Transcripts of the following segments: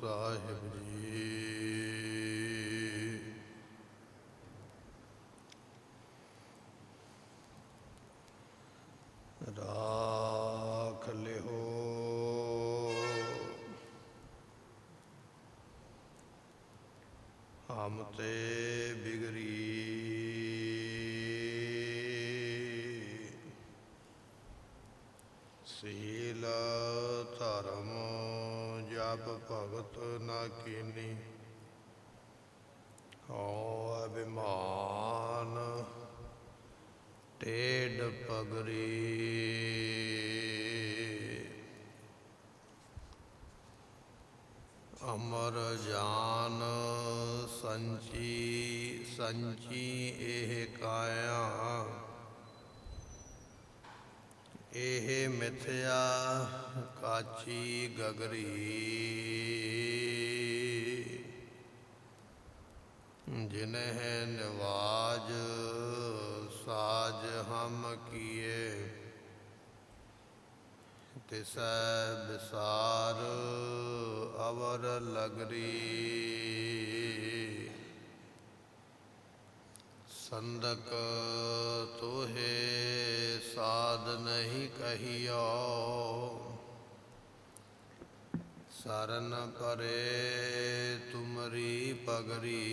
ਸਾਹਿਬ ਜੀ। ਰਾਖ ਲਿਓ ਹਮ ਤੇ ਬਿਗਰੀ, ਸੀਲ ਧਰਮ ਜਪ ਭਗਤ ਨਾ ਕੀਨੀ। ਹਉ ਅਭਿਮਾਨ ਟੇਢ ਪਗਰੀ, ਅਮਰ ਜਾਨ ਸੰਚੀ ਸੰਚੀ ਇਹ ਕਾਇਆ। ਇਹ ਮਿਥਿਆ ਕਾਚੀ ਗਗਰੀ, ਜਿਨਹਿ ਨਿਵਾਜ ਸਾਜ ਹਮ ਕੀਏ। ਤਿਸੈ ਵਿਸਾਰ ਅਵਰ ਲਗਰੀ, ਸੰਦਕ ਤੋਹੇ ਸਾਧ ਨਹੀਂ ਕਹੀਓ। ਸਰਨ ਪਰੇ ਤੁਮਰੀ ਪਗਰੀ,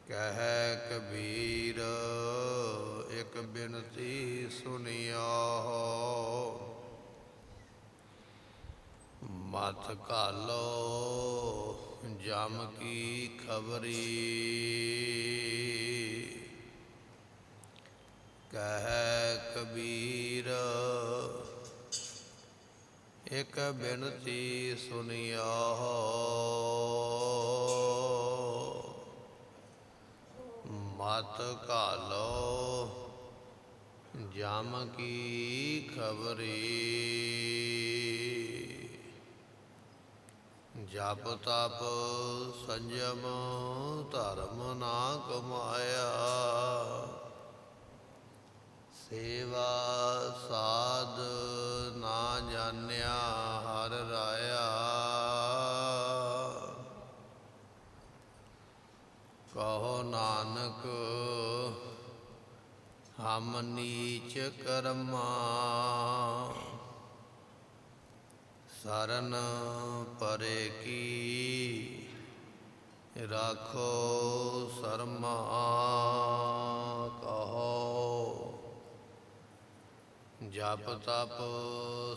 ਕਹਿ ਕਬੀਰ ਇਕ ਬਿਨਤੀ ਸੁਣਿਓ। ਮਤ ਘਾਲੋ ਜਮ ਕੀ ਖਬਰੀ, ਕਹਿ ਕਬੀਰ ਇਕ ਬਿਨਤੀ ਸੁਣਿਓ। ਮਤ ਘਾਲੋ ਜਮ ਕੀ ਖਬਰੀ, ਜਪ ਤਪ ਸੰਜਮ ਧਰਮ ਨਾ ਕਮਾਇਆ। ਸੇਵਾ ਸਾਧ ਨਾ ਜਾਣਿਆ ਹਰ ਰਾਇਆ। ਕਹੋ ਨਾਨਕ ਹਮ ਨੀਚ ਕਰਮਾ, ਸਰਨ ਪਰੇ ਕੀ ਰਾਖੋ ਸਰਮਾ। ਕਹੋ ਜਪ ਤਪ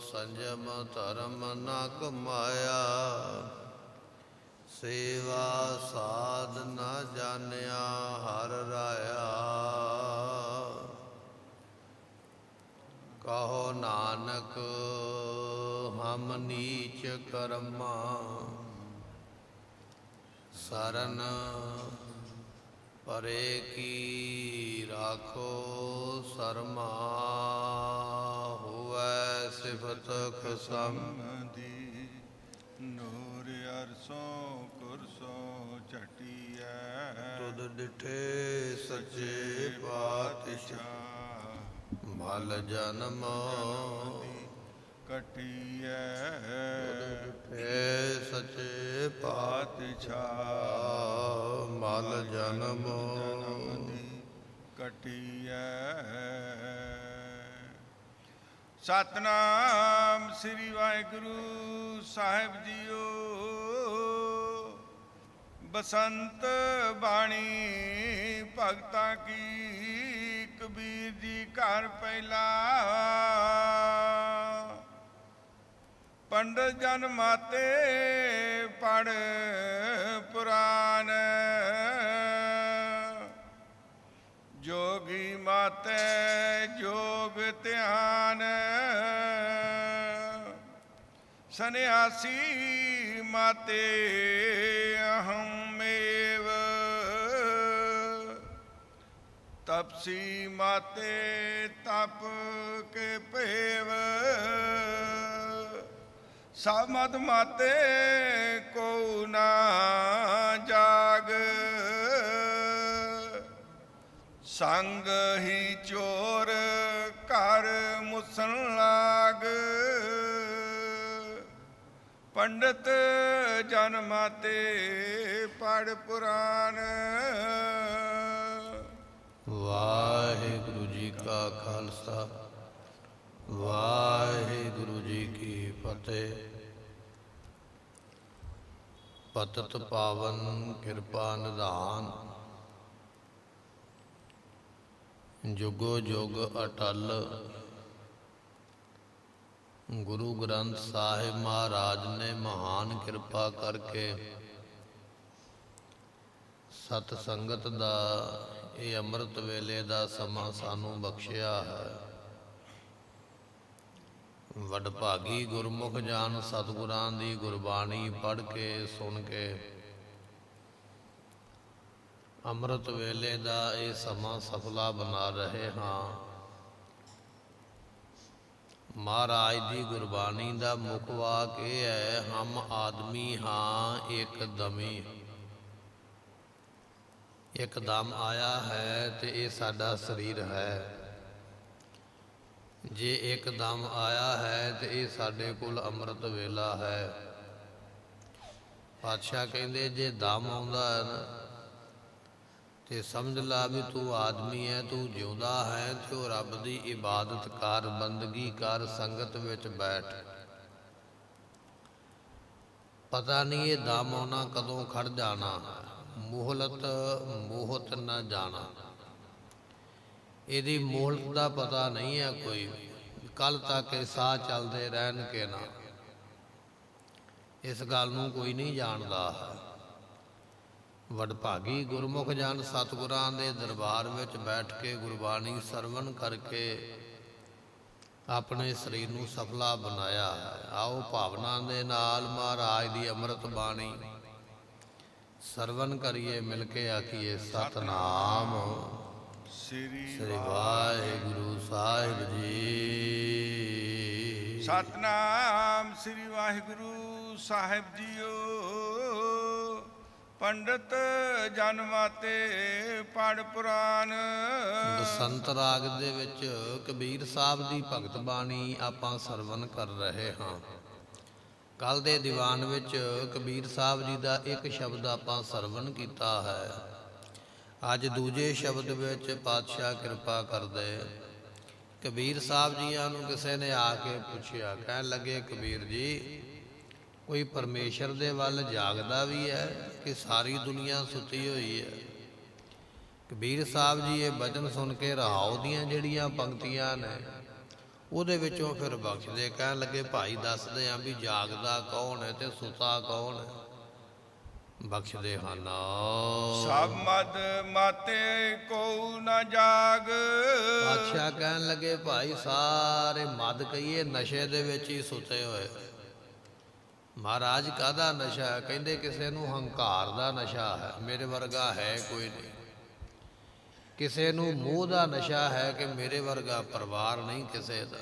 ਸੰਜਮ ਧਰਮ ਨਾ ਕਮਾਇਆ। ਸੇਵਾ ਸਾਧ ਨਾ ਜਾਣਿਆ ਹਰ ਰਾਇਆ। ਕਹੋ ਨਾਨਕ ਹਮ ਨੀਚ ਕਰਮਾ, ਸਰਨ ਪਰੇ ਕੀ ਰਾਖੋ ਸਰਮਾ। ਹੋਵੈ ਸਿਫਤ ਖਸਮ ਦੀ, ਨੂਰ ਅਰਸੋਂ ਕੁਰਸੋਂ ਝਟੀਐ। ਤੁਧ ਡਿਠੇ ਸੱਚੇ ਪਾਤਸ਼ਾਹ, ਮਲ ਜਨਮ ਕਟੀਐ। ਡਿਠੇ ਸੱਚੇ ਪਾਤਸ਼ਾਹ, ਮਲ ਜਨਮ ਦੀ ਕਟੀਐ। ਸਤਿਨਾਮ ਸ੍ਰੀ ਵਾਹਿਗੁਰੂ ਸਾਹਿਬ ਜੀਓ। ਬਸੰਤ ਬਾਣੀ ਭਗਤਾਂ ਕੀ, ਕਬੀਰ ਜੀ ਘਰ ਪਹਿਲਾ। ਪੰਡਤ ਜਨ ਮਾਤੇ ਪੜ ਪੁਰਾਨ, ਜੋਗੀ ਮਾਤੇ ਜੋਗ ਧਿਆਨ। ਸੰਨਿਆਸੀ ਮਾਤੇ ਅਹਮੇਵ, ਤਪਸੀ ਮਾਤੇ ਤਪ ਕੇ ਭੇਵ। ਸਮਦ ਮਾਤੇ ਕੋ ਨਾ ਜਾਗ, ਸੰਗ ਹੀ ਚੋਰ ਘਰ ਮੁਸਨ ਲਾਗ। ਪੰਡਤ ਜਨ ਮਾਤੇ ਪੜ ਪੁਰਾਨ। ਵਾਹਿਗੁਰੂ ਜੀ ਕਾ ਖਾਲਸਾ ਵਾਹਿਗੁਰੂ ਜੀ ਕੀ ਫਤਿਹ। ਪਤਿਤ ਪਾਵਨ ਕਿਰਪਾ ਨਿਧਾਨ, ਜੁਗੋ ਜੁਗ ਅਟਲ। ਗੁਰੂ ਗ੍ਰੰਥ ਸਾਹਿਬ ਮਹਾਰਾਜ ਨੇ ਮਹਾਨ ਕਿਰਪਾ ਕਰਕੇ ਸਤ ਸੰਗਤ ਦਾ ਇਹ ਅੰਮ੍ਰਿਤ ਵੇਲੇ ਦਾ ਸਮਾਂ ਸਾਨੂੰ ਬਖਸ਼ਿਆ ਹੈ। ਵਡਭਾਗੀ ਗੁਰਮੁਖ ਜਨ ਸਤਿਗੁਰਾਂ ਦੀ ਗੁਰਬਾਣੀ ਪੜ੍ਹ ਕੇ ਸੁਣ ਕੇ ਅੰਮ੍ਰਿਤ ਵੇਲੇ ਦਾ ਇਹ ਸਮਾਂ ਸਫਲਾ ਬਣਾ ਰਹੇ ਹਾਂ। ਮਹਾਰਾਜ ਦੀ ਗੁਰਬਾਣੀ ਦਾ ਮੁੱਖ ਵਾਕ ਇਹ ਹੈ, ਹਮ ਆਦਮੀ ਹਾਂ ਇੱਕ ਦਮੀ। ਇੱਕਦਮ ਆਇਆ ਹੈ ਤੇ ਇਹ ਸਾਡਾ ਸਰੀਰ ਹੈ। ਜੇ ਇੱਕਦਮ ਆਇਆ ਹੈ ਤੇ ਇਹ ਸਾਡੇ ਕੋਲ ਅੰਮ੍ਰਿਤ ਵੇਲਾ ਹੈ। ਪਾਤਸ਼ਾਹ ਕਹਿੰਦੇ ਜੇ ਦਮ ਆਉਂਦਾ ਹੈ ਨਾ ਤੇ ਸਮਝ ਲਾ ਵੀ ਤੂੰ ਆਦਮੀ ਹੈ, ਤੂੰ ਜਿਉਂਦਾ ਹੈ ਤੇ ਉਹ ਰੱਬ ਦੀ ਇਬਾਦਤ ਕਰ, ਬੰਦਗੀ ਕਰ, ਸੰਗਤ ਵਿੱਚ ਬੈਠ। ਪਤਾ ਨਹੀਂ ਇਹ ਦਮ ਆਉਣਾ ਕਦੋਂ ਖੜ ਜਾਣਾ, ਮੋਹਲਤ ਮੋਹਤ ਨਾ ਜਾਣਾ। ਇਹਦੀ ਮੋਹਲਤ ਦਾ ਪਤਾ ਨਹੀਂ ਹੈ ਕੋਈ, ਕੱਲ ਤੱਕ ਇਹ ਸਾਹ ਚੱਲਦੇ ਰਹਿਣਗੇ ਨਾ, ਇਸ ਗੱਲ ਨੂੰ ਕੋਈ ਨਹੀਂ ਜਾਣਦਾ। ਵਡਭਾਗੀ ਗੁਰਮੁਖ ਜਨ ਸਤਿਗੁਰਾਂ ਦੇ ਦਰਬਾਰ ਵਿੱਚ ਬੈਠ ਕੇ ਗੁਰਬਾਣੀ ਸਰਵਣ ਕਰਕੇ ਆਪਣੇ ਸਰੀਰ ਨੂੰ ਸਫਲਾ ਬਣਾਇਆ ਹੈ। ਆਓ ਭਾਵਨਾ ਦੇ ਨਾਲ ਮਹਾਰਾਜ ਦੀ ਅੰਮ੍ਰਿਤ ਬਾਣੀ ਸਰਵਣ ਕਰੀਏ, ਮਿਲ ਕੇ ਆਖੀਏ ਸਤਿਨਾਮ ਸ੍ਰੀ ਵਾਹਿਗੁਰੂ ਸਾਹਿਬ ਜੀ। ਸਤਿਨਾਮ ਸ੍ਰੀ ਵਾਹਿਗੁਰੂ ਸਾਹਿਬ ਜੀਓ। ਪੰਡਤ ਜਨ ਮਾਤੇ ਪੜ ਪੁਰਾਨ। ਬਸੰਤ ਰਾਗ ਦੇ ਵਿੱਚ ਕਬੀਰ ਸਾਹਿਬ ਦੀ ਭਗਤ ਬਾਣੀ ਆਪਾਂ ਸਰਵਣ ਕਰ ਰਹੇ ਹਾਂ। ਕੱਲ ਦੇ ਦੀਵਾਨ ਵਿੱਚ ਕਬੀਰ ਸਾਹਿਬ ਜੀ ਦਾ ਇੱਕ ਸ਼ਬਦ ਆਪਾਂ ਸਰਵਣ ਕੀਤਾ ਹੈ। ਅੱਜ ਦੂਜੇ ਸ਼ਬਦ ਵਿੱਚ ਪਾਤਸ਼ਾਹ ਕਿਰਪਾ ਕਰਦੇ ਕਬੀਰ ਸਾਹਿਬ ਜੀਆਂ ਨੂੰ ਕਿਸੇ ਨੇ ਆ ਕੇ ਪੁੱਛਿਆ, ਕਹਿਣ ਲੱਗੇ ਕਬੀਰ ਜੀ ਕੋਈ ਪਰਮੇਸ਼ਰ ਦੇ ਵੱਲ ਜਾਗਦਾ ਵੀ ਹੈ ਕਿ ਸਾਰੀ ਦੁਨੀਆ ਸੁੱਤੀ ਹੋਈ ਹੈ? ਕਬੀਰ ਸਾਹਿਬ ਜੀ ਇਹ ਬਚਨ ਸੁਣ ਕੇ ਰਹਾਉ ਦੀਆਂ ਜਿਹੜੀਆਂ ਪੰਕਤੀਆਂ ਨੇ ਉਹਦੇ ਵਿੱਚੋਂ ਫਿਰ ਬਖਸ਼ਦੇ, ਕਹਿਣ ਲੱਗੇ ਭਾਈ ਦੱਸਦੇ ਆ ਵੀ ਜਾਗਦਾ ਕੌਣ ਹੈ ਤੇ ਸੁੱਤਾ ਕੌਣ ਹੈ। ਬਖਸ਼ਦੇ ਹਨ ਸਭ ਮਦ ਮਾਤੇ ਕੋ ਨਾ ਜਾਗ। ਪਾਤਸ਼ਾਹ ਕਹਿਣ ਲੱਗੇ ਭਾਈ ਸਾਰੇ ਮਦ ਕਹੀਏ ਨਸ਼ੇ ਦੇ ਵਿੱਚ ਹੀ ਸੁੱਤੇ ਹੋਏ। ਮਹਾਰਾਜ ਕਾਹਦਾ ਨਸ਼ਾ? ਕਹਿੰਦੇ ਕਿਸੇ ਨੂੰ ਹੰਕਾਰ ਦਾ ਨਸ਼ਾ ਹੈ, ਮੇਰੇ ਵਰਗਾ ਹੈ ਕੋਈ ਨਹੀਂ। ਕਿਸੇ ਨੂੰ ਮੋਹ ਦਾ ਨਸ਼ਾ ਹੈ ਕਿ ਮੇਰੇ ਵਰਗਾ ਪਰਿਵਾਰ ਨਹੀਂ ਕਿਸੇ ਦਾ।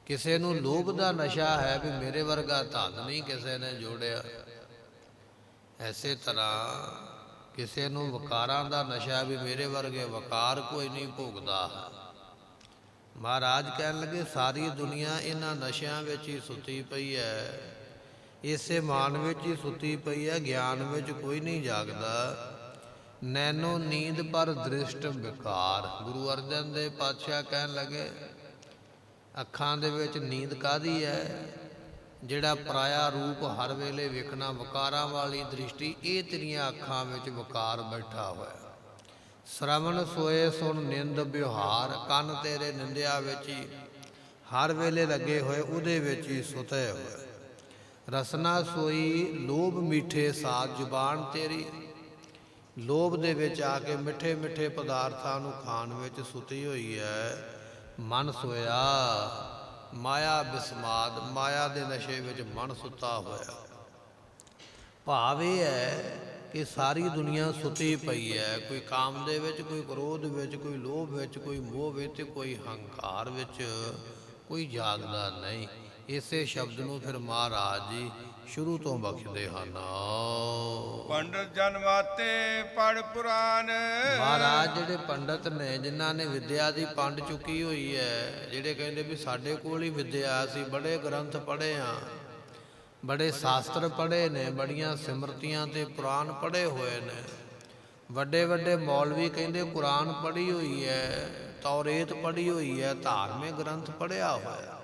ਕਿਸੇ ਨੂੰ ਲੋਭ ਦਾ ਨਸ਼ਾ ਹੈ ਵੀ ਮੇਰੇ ਵਰਗਾ ਧਨ ਨਹੀਂ ਕਿਸੇ ਨੇ ਜੋੜਿਆ। ਐਸੇ ਤਰ੍ਹਾਂ ਕਿਸੇ ਨੂੰ ਵਕਾਰਾਂ ਦਾ ਨਸ਼ਾ ਵੀ ਮੇਰੇ ਵਰਗੇ ਵਕਾਰ ਕੋਈ ਨਹੀਂ ਭੋਗਦਾ। ਮਹਾਰਾਜ ਕਹਿਣ ਲੱਗੇ ਸਾਰੀ ਦੁਨੀਆ ਇਹਨਾਂ ਨਸ਼ਿਆਂ ਵਿੱਚ ਹੀ ਸੁੱਤੀ ਪਈ ਹੈ, ਇਸੇ ਮਾਨ ਵਿੱਚ ਹੀ ਸੁੱਤੀ ਪਈ ਹੈ, ਗਿਆਨ ਵਿੱਚ ਕੋਈ ਨਹੀਂ ਜਾਗਦਾ। ਨੈਨੋ ਨੀਂਦ ਪਰ ਦ੍ਰਿਸ਼ਟ ਵਿਕਾਰ। ਗੁਰੂ ਅਰਜਨ ਦੇਵ ਪਾਤਸ਼ਾਹ ਕਹਿਣ ਲੱਗੇ ਅੱਖਾਂ ਦੇ ਵਿੱਚ ਨੀਂਦ ਕਾਹਦੀ ਹੈ? ਜਿਹੜਾ ਪਰਾਇਆ ਰੂਪ ਹਰ ਵੇਲੇ ਵੇਖਣਾ, ਵਕਾਰਾਂ ਵਾਲੀ ਦ੍ਰਿਸ਼ਟੀ, ਇਹ ਤੇਰੀਆਂ ਅੱਖਾਂ ਵਿੱਚ ਵਕਾਰ ਬੈਠਾ ਹੋਇਆ। ਸ਼ਰਵਣ ਸੋਏ ਸੁਣ ਨਿੰਦ ਵਿਵਹਾਰ, ਕੰਨ ਤੇਰੇ ਨਿੰਦਿਆ ਵਿੱਚ ਹੀ ਹਰ ਵੇਲੇ ਲੱਗੇ ਹੋਏ, ਉਹਦੇ ਵਿੱਚ ਹੀ ਸੁਤੇ ਹੋਏ। ਰਸਨਾ ਸੋਈ ਲੋਭ ਮਿੱਠੇ ਸਾਥ, ਜ਼ੁਬਾਨ ਤੇਰੀ ਲੋਭ ਦੇ ਵਿੱਚ ਆ ਕੇ ਮਿੱਠੇ ਮਿੱਠੇ ਪਦਾਰਥਾਂ ਨੂੰ ਖਾਣ ਵਿੱਚ ਸੁੱਤੀ ਹੋਈ ਹੈ। ਮਨ ਸੋਇਆ ਮਾਇਆ ਬਿਸਮਾਦ, ਮਾਇਆ ਦੇ ਨਸ਼ੇ ਵਿੱਚ ਮਨ ਸੁੱਤਾ ਹੋਇਆ। ਭਾਵ ਇਹ ਹੈ ਕਿ ਸਾਰੀ ਦੁਨੀਆ ਸੁੱਤੀ ਪਈ ਹੈ, ਕੋਈ ਕਾਮ ਦੇ ਵਿੱਚ, ਕੋਈ ਕ੍ਰੋਧ ਵਿੱਚ, ਕੋਈ ਲੋਭ ਵਿੱਚ, ਕੋਈ ਮੋਹ ਵਿੱਚ, ਕੋਈ ਹੰਕਾਰ ਵਿੱਚ, ਕੋਈ ਜਾਗਦਾ ਨਹੀਂ। ਇਸੇ ਸ਼ਬਦ ਨੂੰ ਫਿਰ ਮਹਾਰਾਜ ਜੀ ਸ਼ੁਰੂ ਤੋਂ ਬਖਸ਼ਦੇ ਹਨ। ਪੰਡਤ ਜਨ ਮਾਤੇ ਪੜ ਪੁਰਾਨ। ਮਹਾਰਾਜ ਜਿਹੜੇ ਪੰਡਤ ਨੇ, ਜਿਨ੍ਹਾਂ ਨੇ ਵਿਦਿਆ ਦੀ ਪੰਡ ਚੁੱਕੀ ਹੋਈ ਹੈ, ਜਿਹੜੇ ਕਹਿੰਦੇ ਵੀ ਸਾਡੇ ਕੋਲ ਹੀ ਵਿਦਿਆ, ਅਸੀਂ ਬੜੇ ਗ੍ਰੰਥ ਪੜ੍ਹੇ ਹਾਂ, ਬੜੇ ਸ਼ਾਸਤਰ ਪੜ੍ਹੇ ਨੇ, ਬੜੀਆਂ ਸਿਮਰਤੀਆਂ ਤੇ ਪੁਰਾਣ ਪੜ੍ਹੇ ਹੋਏ ਨੇ। ਵੱਡੇ ਵੱਡੇ ਮੌਲਵੀ ਕਹਿੰਦੇ ਕੁਰਾਨ ਪੜ੍ਹੀ ਹੋਈ ਹੈ, ਤੌਰੇਤ ਪੜ੍ਹੀ ਹੋਈ ਹੈ, ਧਾਰਮਿਕ ਗ੍ਰੰਥ ਪੜ੍ਹਿਆ ਹੋਇਆ।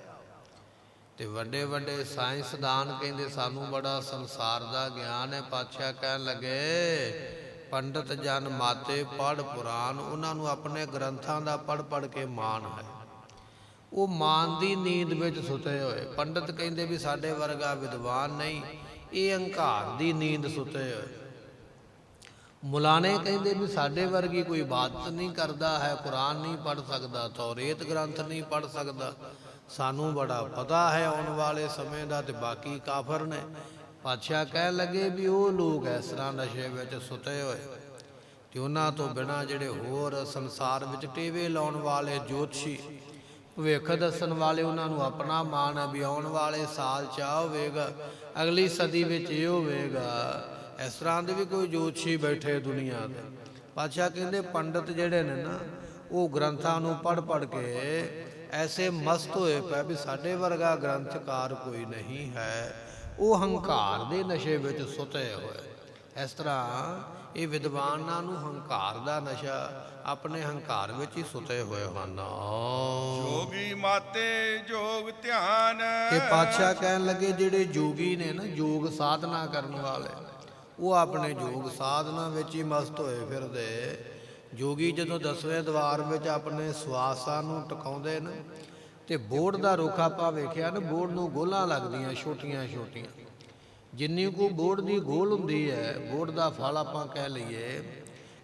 ਤੇ ਵੱਡੇ ਵੱਡੇ ਸਾਇੰਸਦਾਨ ਕਹਿੰਦੇ ਸਾਨੂੰ ਬੜਾ ਸੰਸਾਰ ਦਾ ਗਿਆਨ ਹੈ। ਪਾਤਸ਼ਾਹ ਕਹਿਣ ਲੱਗੇ ਪੰਡਤ ਜਨ ਮਾਤੇ ਪੜ੍ਹ ਪੁਰਾਨ, ਉਹਨਾਂ ਨੂੰ ਆਪਣੇ ਗ੍ਰੰਥਾਂ ਦਾ ਪੜ੍ਹ ਪੜ੍ਹ ਕੇ ਮਾਣ ਹੈ। ਉਹ ਮਾਨ ਦੀ ਨੀਂਦ ਵਿੱਚ ਸੁੱਤੇ ਹੋਏ। ਪੰਡਤ ਕਹਿੰਦੇ ਵੀ ਸਾਡੇ ਵਰਗਾ ਵਿਦਵਾਨ ਨਹੀਂ, ਇਹ ਹੰਕਾਰ ਦੀ ਨੀਂਦ ਸੁੱਤੇ ਹੋਏ। ਮੁਲਾਣੇ ਕਹਿੰਦੇ ਵੀ ਸਾਡੇ ਵਰਗੀ ਕੋਈ ਇਬਾਦਤ ਨਹੀਂ ਕਰਦਾ ਹੈ, ਕੁਰਾਨ ਨਹੀਂ ਪੜ੍ਹ ਸਕਦਾ, ਤੌਰੇਤ ਗ੍ਰੰਥ ਨਹੀਂ ਪੜ੍ਹ ਸਕਦਾ, ਸਾਨੂੰ ਬੜਾ ਪਤਾ ਹੈ ਆਉਣ ਵਾਲੇ ਸਮੇਂ ਦਾ, ਤੇ ਬਾਕੀ ਕਾਫਰ ਨੇ। ਪਾਤਸ਼ਾਹ ਕਹਿਣ ਲੱਗੇ ਵੀ ਉਹ ਲੋਕ ਇਸ ਤਰ੍ਹਾਂ ਨਸ਼ੇ ਵਿੱਚ ਸੁੱਤੇ ਹੋਏ, ਤੇ ਉਹਨਾਂ ਤੋਂ ਬਿਨਾਂ ਜਿਹੜੇ ਹੋਰ ਸੰਸਾਰ ਵਿੱਚ ਟੇਵੇ ਲਾਉਣ ਵਾਲੇ ਜੋਤਸ਼ੀ, ਭਵਿੱਖ ਦੱਸਣ ਵਾਲੇ, ਉਹਨਾਂ ਨੂੰ ਆਪਣਾ ਮਾਣ ਹੈ ਵੀ ਆਉਣ ਵਾਲੇ ਸਾਲ 'ਚ ਆ ਹੋਵੇਗਾ, ਅਗਲੀ ਸਦੀ ਵਿੱਚ ਇਹ ਹੋਵੇਗਾ। ਇਸ ਤਰ੍ਹਾਂ ਦੇ ਵੀ ਕੋਈ ਜੋਤਸ਼ੀ ਬੈਠੇ ਦੁਨੀਆ 'ਤੇ। ਪਾਤਸ਼ਾਹ ਕਹਿੰਦੇ ਪੰਡਤ ਜਿਹੜੇ ਨੇ ਨਾ, ਉਹ ਗ੍ਰੰਥਾਂ ਨੂੰ ਪੜ੍ਹ ਪੜ੍ਹ ਕੇ ਐਸੇ ਮਸਤ ਹੋਏ ਪਏ ਵੀ ਸਾਡੇ ਵਰਗਾ ਗ੍ਰੰਥਕਾਰ ਕੋਈ ਨਹੀਂ ਹੈ। ਉਹ ਹੰਕਾਰ ਦੇ ਨਸ਼ੇ ਵਿੱਚ ਸੁੱਤੇ ਹੋਏ। ਇਸ ਤਰ੍ਹਾਂ ਇਹ ਵਿਦਵਾਨਾਂ ਨੂੰ ਹੰਕਾਰ ਦਾ ਨਸ਼ਾ, ਆਪਣੇ ਹੰਕਾਰ ਵਿੱਚ ਹੀ ਸੁੱਤੇ ਹੋਏ ਹਨ। ਜੋਗੀ ਮਾਤੇ ਜੋਗ ਧਿਆਨ। ਤੇ ਪਾਤਸ਼ਾਹ ਕਹਿਣ ਲੱਗੇ ਜਿਹੜੇ ਜੋਗੀ ਨੇ ਨਾ, ਯੋਗ ਸਾਧਨਾ ਕਰਨ ਵਾਲੇ, ਉਹ ਆਪਣੇ ਯੋਗ ਸਾਧਨਾ ਵਿੱਚ ਹੀ ਮਸਤ ਹੋਏ ਫਿਰਦੇ। ਜੋਗੀ ਜਦੋਂ 10ਵੇਂ ਦਵਾਰ ਵਿੱਚ ਆਪਣੇ ਸਵਾਸਾਂ ਨੂੰ ਟਿਕਾਉਂਦੇ ਨੇ, ਤੇ ਬੋੜ ਦਾ ਰੁੱਖ ਆਪਾਂ ਵੇਖਿਆ ਨਾ, ਬੋੜ ਨੂੰ ਗੋਲਾਂ ਲੱਗਦੀਆਂ ਛੋਟੀਆਂ ਛੋਟੀਆਂ। ਜਿੰਨੀ ਕੁ ਬੋੜ ਦੀ ਗੋਲ ਹੁੰਦੀ ਹੈ, ਬੋੜ ਦਾ ਫਲ ਆਪਾਂ ਕਹਿ ਲਈਏ,